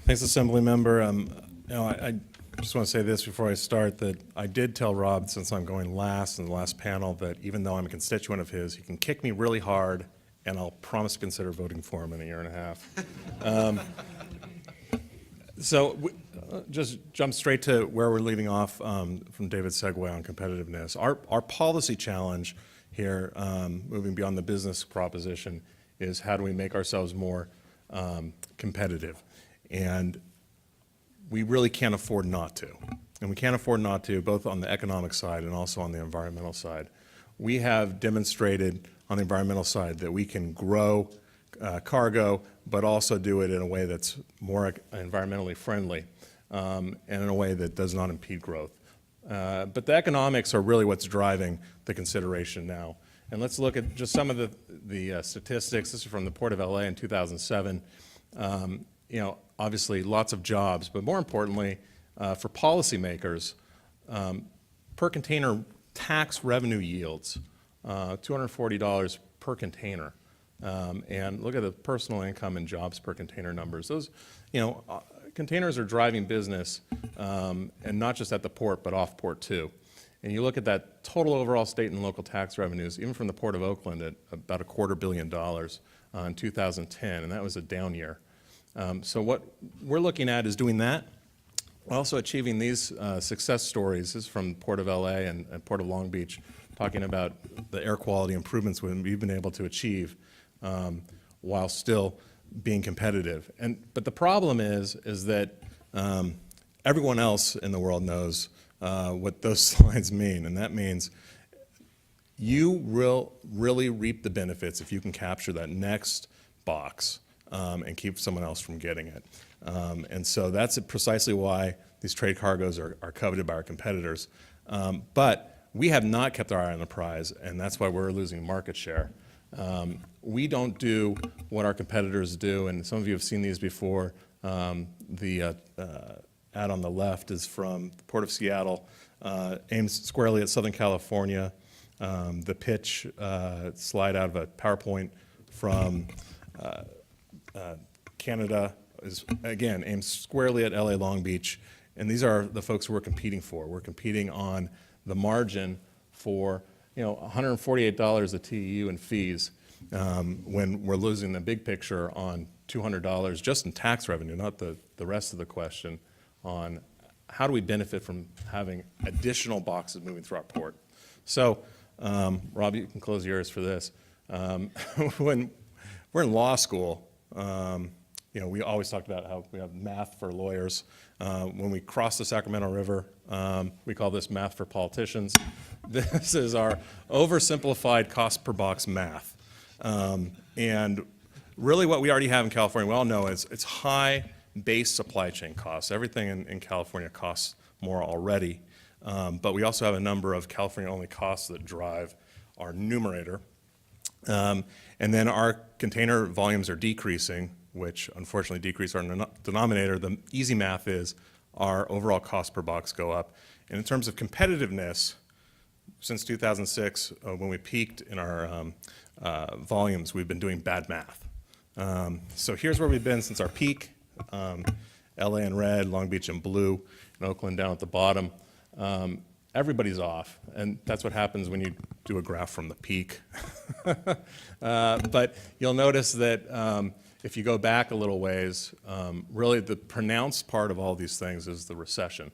Thanks, Assembly Member. I just want to say this before I start, that I did tell Rob, since I'm going last in the last panel, that even though I'm a constituent of his, he can kick me really hard, and I'll promise to consider voting for him in a year and a half. Just jump straight to where we're leaving off from David's segue on competitiveness. Our policy challenge here, moving beyond the business proposition, is how do we make ourselves more competitive? And we really can't afford not to. and we can't afford not to, both on the economic side and also on the environmental side. We have demonstrated on the environmental side that we can grow cargo, but also do it in a way that's more environmentally friendly and in a way that does not impede growth. But the economics are really what's driving the consideration now. And let's look at just some of the statistics. This is from the Port of LA in 2007. Obviously lots of jobs, but more importantly, for policymakers, per container tax revenue yields, $240 per container. And look at the personal income and jobs per container numbers. Those, containers are driving business, and not just at the port, but off port too. And you look at that total overall state and local tax revenues, even from the Port of Oakland, at about $250 million in 2010, and that was a down year. So what we're looking at is doing that. We're also achieving these success stories. This is from Port of LA and Port of Long Beach, talking about the air quality improvements we've been able to achieve while still being competitive. But the problem is that everyone else in the world knows what those slides mean, and that means you will really reap the benefits if you can capture that next box and keep someone else from getting it. And so that's precisely why these trade cargoes are coveted by our competitors. But we have not kept our eye on the prize, and that's why we're losing market share. We don't do what our competitors do, and some of you have seen these before. The ad on the left is from the Port of Seattle, aimed squarely at Southern California. The pitch slide out of a PowerPoint from Canada is, again, aimed squarely at LA Long Beach. And these are the folks who we're competing for. We're competing on the margin for $148 a TEU in fees when we're losing the big picture on $200 just in tax revenue, not the rest of the question on how do we benefit from having additional boxes moving through our port. So, Rob, you can close your ears for this. When we're in law school, we always talked about how we have math for lawyers. When we cross the Sacramento River, we call this math for politicians. This is our oversimplified cost per box math. And really what we already have in California, we all know, is it's high base supply chain costs. Everything in California costs more already. But we also have a number of California-only costs that drive our numerator. And then our container volumes are decreasing, which unfortunately decrease our denominator. The easy math is our overall cost per box go up. And in terms of competitiveness, since 2006, when we peaked in our volumes, we've been doing bad math. So here's where we've been since our peak. LA in red, Long Beach in blue, and Oakland down at the bottom. Everybody's off, and that's what happens when you do a graph from the peak. But you'll notice that if you go back a little ways, really the pronounced part of all these things is the recession.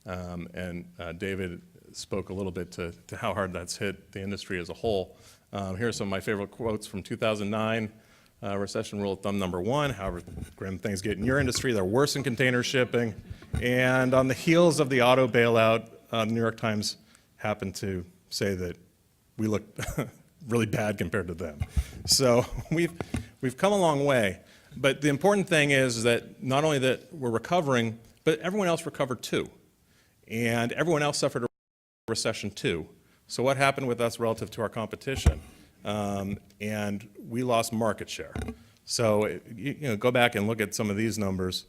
And David spoke a little bit to how hard that's hit the industry as a whole. Here are some of my favorite quotes from 2009. Recession rule of thumb number one, however grim things get in your industry, they're worse in container shipping. And on the heels of the auto bailout, the New York Times happened to say that we look really bad compared to them. So we've come a long way. But the important thing is that not only that we're recovering, but everyone else recovered too. And everyone else suffered a recession too. So what happened with us relative to our competition? And we lost market share. So go back and look at some of these numbers.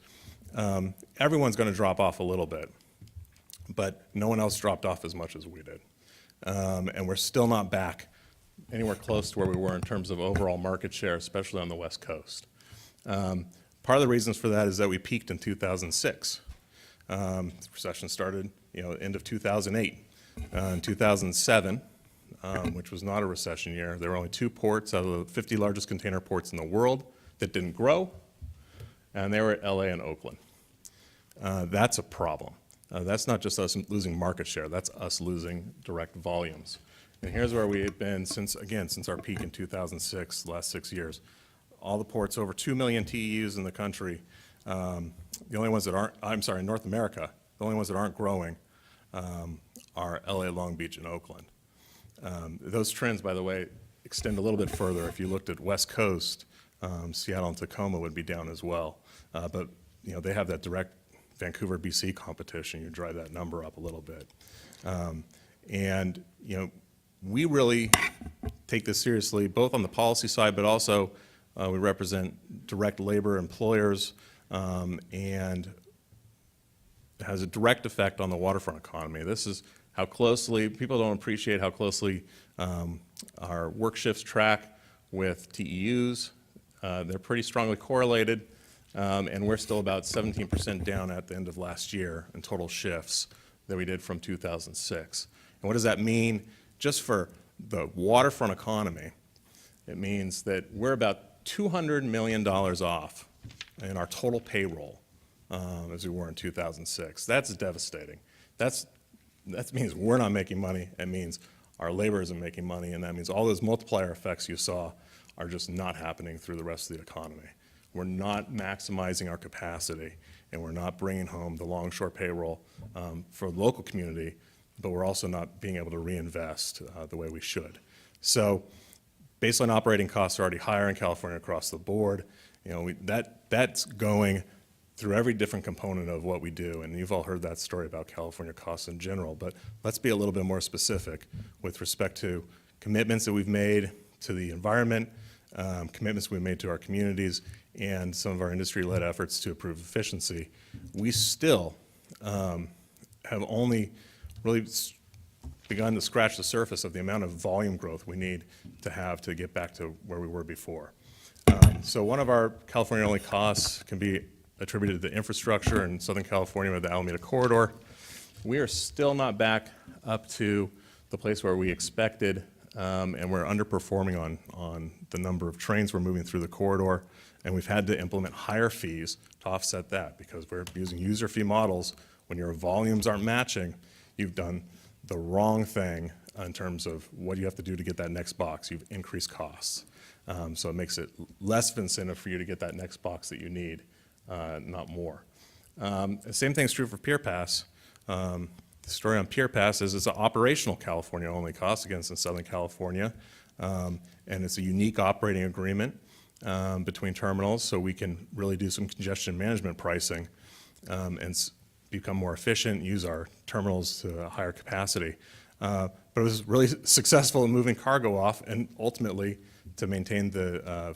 Everyone's going to drop off a little bit, but no one else dropped off as much as we did. And we're still not back anywhere close to where we were in terms of overall market share, especially on the West Coast. Part of the reasons for that is that we peaked in 2006. The recession started, end of 2008. In 2007, which was not a recession year, there were only 2 ports out of the 50 largest container ports in the world that didn't grow, and they were at LA and Oakland. That's a problem. That's not just us losing market share, that's us losing direct volumes. And here's where we have been since our peak in 2006, the last 6 years. All the ports, over 2 million TEUs in the country. The only ones that aren't, in North America, the only ones that aren't growing are LA, Long Beach, and Oakland. Those trends, by the way, extend a little bit further. If you looked at West Coast, Seattle and Tacoma would be down as well. But they have that direct Vancouver, BC competition. You drive that number up a little bit. And we really take this seriously, both on the policy side, but also we represent direct labor employers, and it has a direct effect on the waterfront economy. This is how closely, people don't appreciate how closely our work shifts track with TEUs. They're pretty strongly correlated, and we're still about 17% down at the end of last year in total shifts that we did from 2006. And what does that mean just for the waterfront economy? It means that we're about $200 million off in our total payroll as we were in 2006. That's devastating. That means we're not making money. It means our labor isn't making money, and that means all those multiplier effects you saw are just not happening through the rest of the economy. We're not maximizing our capacity, and we're not bringing home the longshore payroll for the local community, but we're also not being able to reinvest the way we should. So baseline operating costs are already higher in California across the board. That's going through every different component of what we do, and you've all heard that story about California costs in general, but let's be a little bit more specific with respect to commitments that we've made to the environment, commitments we've made to our communities, and some of our industry-led efforts to improve efficiency. We still have only really begun to scratch the surface of the amount of volume growth we need to have to get back to where we were before. So one of our California-only costs can be attributed to the infrastructure in Southern California with the Alameda Corridor. We are still not back up to the place where we expected, and we're underperforming on the number of trains we're moving through the corridor, and we've had to implement higher fees to offset that because we're using user fee models. When your volumes aren't matching, you've done the wrong thing in terms of what you have to do to get that next box. You've increased costs. So it makes it less of an incentive for you to get that next box that you need, not more. The same thing's true for Pier Pass. The story on Pier Pass is it's an operational California-only cost against in Southern California, and it's a unique operating agreement between terminals, so we can really do some congestion management pricing and become more efficient, use our terminals to a higher capacity. But it was really successful in moving cargo off, and ultimately, to maintain the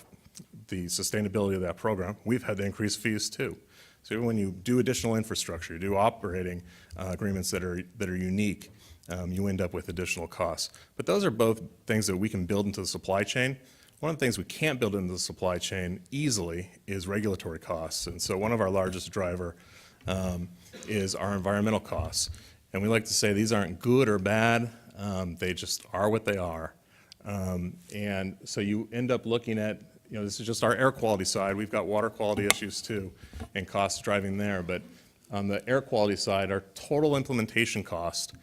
sustainability of that program, we've had to increase fees too. So even when you do additional infrastructure, you do operating agreements that are unique, you end up with additional costs. But those are both things that we can build into the supply chain. One of the things we can't build into the supply chain easily is regulatory costs. And so one of our largest driver is our environmental costs. And we like to say these aren't good or bad, they just are what they are. And so you end up looking at, this is just our air quality side. We've got water quality issues too, and costs driving there. But on the air quality side, our total implementation cost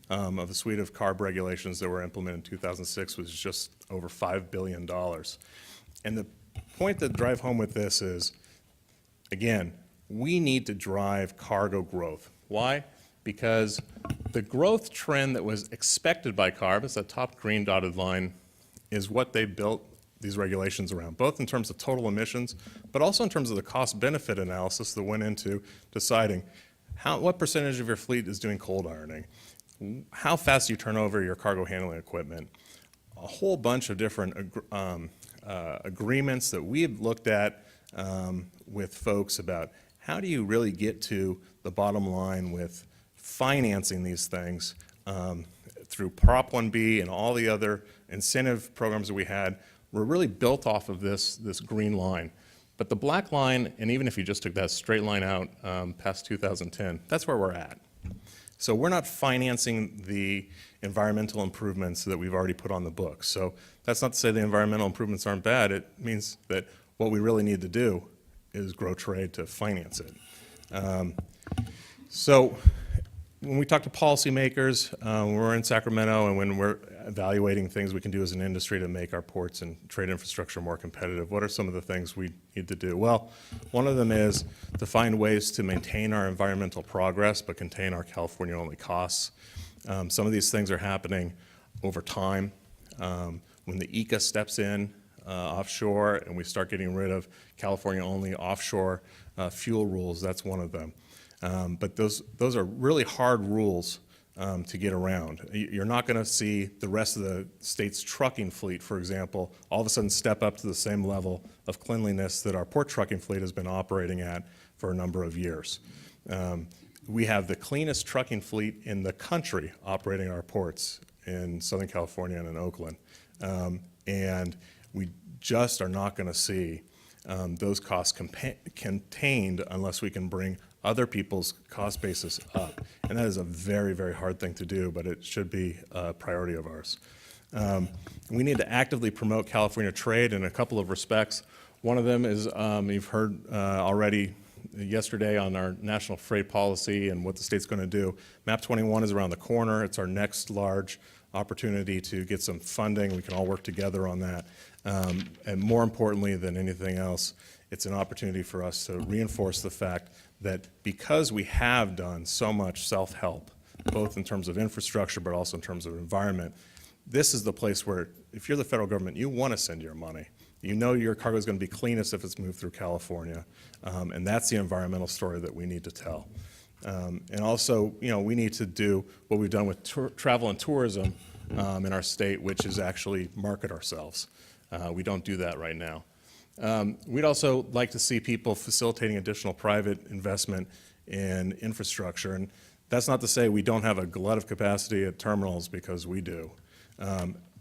of the suite of CARB regulations that were implemented in 2006 was just over $5 billion. And the point to drive home with this is, again, we need to drive cargo growth. Why? Because the growth trend that was expected by CARB, it's that top green dotted line, is what they built these regulations around, both in terms of total emissions, but also in terms of the cost-benefit analysis that went into deciding what percentage of your fleet is doing cold ironing, how fast you turn over your cargo handling equipment, a whole bunch of different agreements that we have looked at with folks about how do you really get to the bottom line with financing these things through Prop 1B and all the other incentive programs that we had were really built off of this green line. But the black line, and even if you just took that straight line out past 2010, that's where we're at. So we're not financing the environmental improvements that we've already put on the books. So that's not to say the environmental improvements aren't bad. It means that what we really need to do is grow trade to finance it. So when we talk to policymakers, when we're in Sacramento and when we're evaluating things we can do as an industry to make our ports and trade infrastructure more competitive. What are some of the things we need to do? Well, one of them is to find ways to maintain our environmental progress but contain our California-only costs. Some of these things are happening over time. When the ECA steps in offshore and we start getting rid of California-only offshore fuel rules, that's one of them. But those are really hard rules to get around. You're not going to see the rest of the state's trucking fleet, for example, all of a sudden step up to the same level of cleanliness that our port trucking fleet has been operating at for a number of years. We have the cleanest trucking fleet in the country operating our ports in Southern California and in Oakland. And we just are not going to see those costs contained unless we can bring other people's cost basis up. And that is a very, very hard thing to do, but it should be a priority of ours. We need to actively promote California trade in a couple of respects. One of them is, you've heard already yesterday on our national freight policy and what the state's going to do. MAP 21 is around the corner. It's our next large opportunity to get some funding. We can all work together on that. And more importantly than anything else, it's an opportunity for us to reinforce the fact that because we have done so much self-help, both in terms of infrastructure but also in terms of environment, this is the place where, if you're the federal government, you want to send your money. You know your cargo is going to be cleanest if it's moved through California, and that's the environmental story that we need to tell. And also, we need to do what we've done with travel and tourism in our state, which is actually market ourselves. We don't do that right now. We'd also like to see people facilitating additional private investment in infrastructure. And that's not to say we don't have a glut of capacity at terminals, because we do.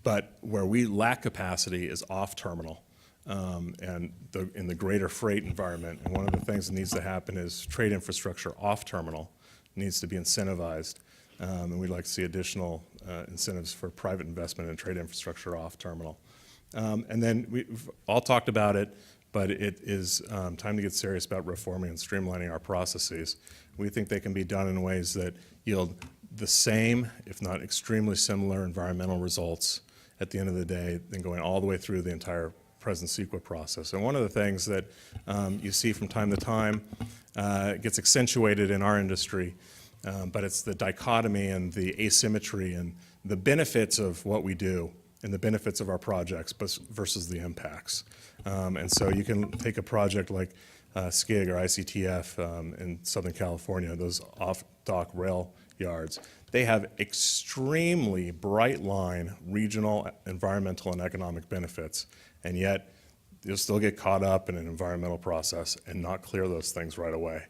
But where we lack capacity is off-terminal and in the greater freight environment. And one of the things that needs to happen is trade infrastructure off-terminal needs to be incentivized. And we'd like to see additional incentives for private investment in trade infrastructure off-terminal. And then we've all talked about it, but it is time to get serious about reforming and streamlining our processes. We think they can be done in ways that yield the same, if not extremely similar, environmental results at the end of the day than going all the way through the entire present CEQA process. And one of the things that you see from time to time gets accentuated in our industry, but it's the dichotomy and the asymmetry and the benefits of what we do and the benefits of our projects versus the impacts. And so you can take a project like SCIG or ICTF in Southern California, those off-dock rail yards. They have extremely bright line regional, environmental, and economic benefits, and yet you'll still get caught up in an environmental process and not clear those things right away.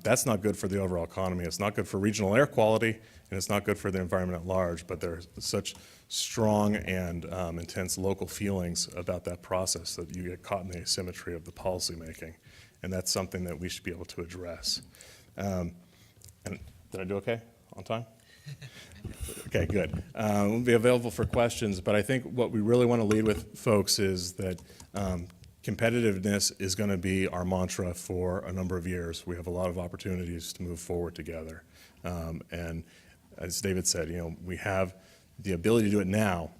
That's not good for the overall economy. It's not good for regional air quality, and it's not good for the environment at large, but there's such strong and intense local feelings about that process that you get caught in the asymmetry of the policymaking, and that's something that we should be able to address. And did I do okay on time? Okay, good. We'll be available for questions, but I think what we really want to lead with, folks, is that competitiveness is going to be our mantra for a number of years. We have a lot of opportunities to move forward together. And as David said, we have the ability to do it now,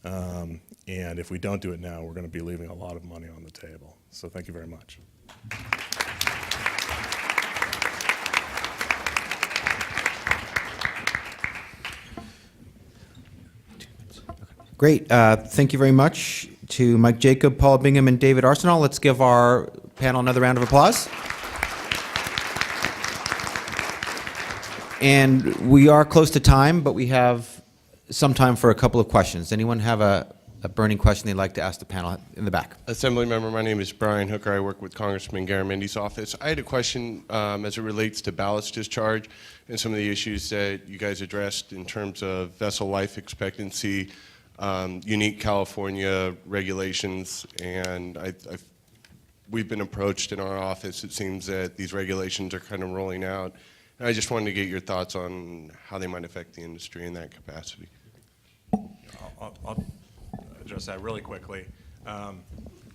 and if we don't do it now, we're going to be leaving a lot of money on the table. So thank you very much. Great. Thank you very much to Mike Jacob, Paul Bingham, and David Arsenal. Let's give our panel another round of applause. And we are close to time, but we have some time for a couple of questions. Anyone have a burning question they'd like to ask the panel in the back? Assembly member, my name is Brian Hooker. I work with Congressman Garamendi's office. I had a question as it relates to ballast discharge and some of the issues that you guys addressed in terms of vessel life expectancy, unique California regulations, and we've been approached in our office. It seems that these regulations are kind of rolling out. And I just wanted to get your thoughts on how they might affect the industry in that capacity. I'll address that really quickly.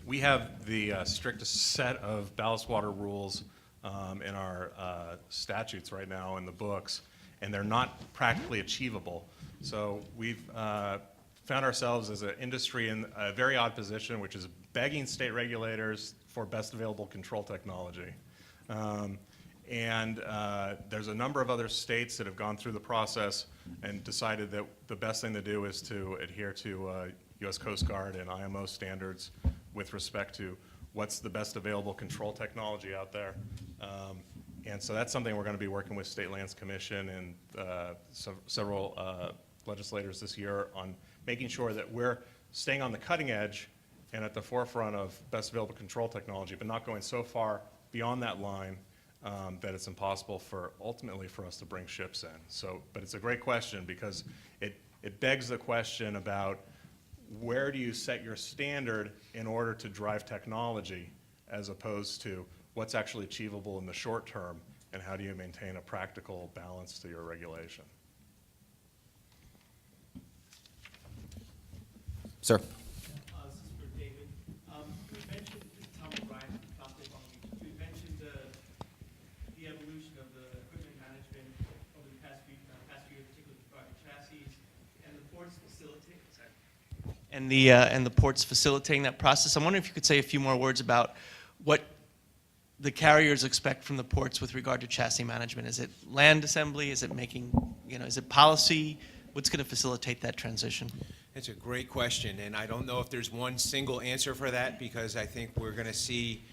We have the strictest set of ballast water rules in our statutes right now in the books, and they're not practically achievable So we've found ourselves as an industry in a very odd position, which is begging state regulators for best available control technology. There's a number of other states that have gone through the process and decided that the best thing to do is to adhere to U.S. Coast Guard and IMO standards with respect to what's the best available control technology out there. And so that's something we're going to be working with State Lands Commission and several legislators this year on making sure that we're staying on the cutting edge and at the forefront of best available control technology, but not going so far beyond that line that it's impossible ultimately for us to bring ships in. So, but it's a great question because it begs the question about where do you set your standard in order to drive technology as opposed to what's actually achievable in the short term and how do you maintain a practical balance to your regulation. Sir. This is for David. We mentioned, this is Tom O'Brien, Catholic Long Beach. We mentioned the evolution of the equipment management over the past few years, particularly with regard to chassis, and the ports facilitating. And the ports facilitating that process. I'm wondering if you could say a few more words about what the carriers expect from the ports with regard to chassis management. Is it land assembly? Is it making, is it policy? What's going to facilitate that transition? That's a great question, and I don't know if there's one single answer for that because I think we're going to see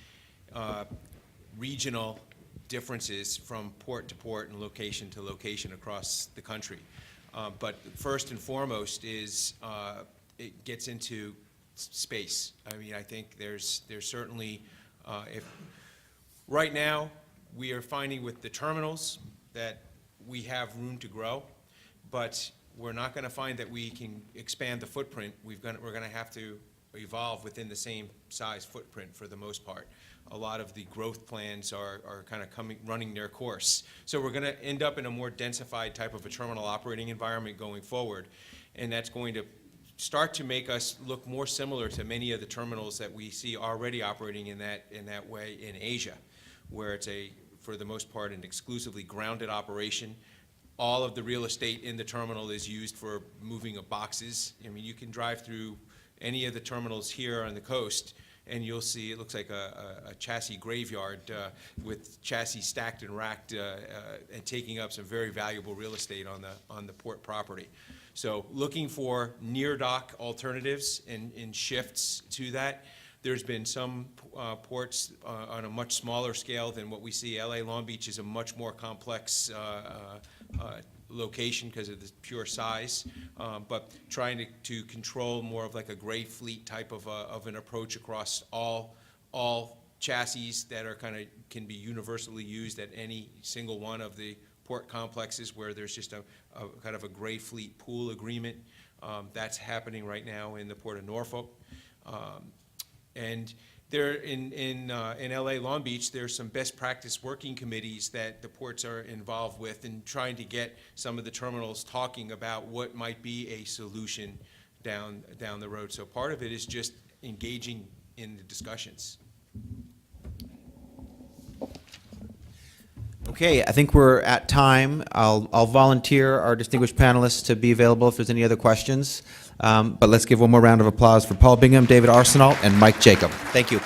regional differences from port to port and location to location across the country. But first and foremost is it gets into space. I mean, I think there's certainly, if right now we are finding with the terminals that we have room to grow, but we're not going to find that we can expand the footprint. We're going to have to evolve within the same size footprint for the most part. A lot of the growth plans are kind of running their course. So we're going to end up in a more densified type of a terminal operating environment going forward, and that's going to start to make us look more similar to many of the terminals that we see already operating in that way in Asia, where it's for the most part, an exclusively grounded operation. All of the real estate in the terminal is used for moving of boxes. I mean, you can drive through any of the terminals here on the coast, and you'll see it looks like a chassis graveyard with chassis stacked and racked and taking up some very valuable real estate on the port property. So looking for near dock alternatives and shifts to that. There's been some ports on a much smaller scale than what we see. LA Long Beach is a much more complex location because of the pure size, but trying to control more of like a gray fleet type of an approach across all chassis that are can be universally used at any single one of the port complexes where there's just a kind of a gray fleet pool agreement. That's happening right now in the Port of Norfolk. And there in LA Long Beach, there's some best practice working committees that the ports are involved with and trying to get some of the terminals talking about what might be a solution down the road. So part of it is just engaging in the discussions. Okay, I think we're at time. I'll volunteer our distinguished panelists to be available if there's any other questions. But let's give one more round of applause for Paul Bingham, David Arsenal, and Mike Jacob. Thank you.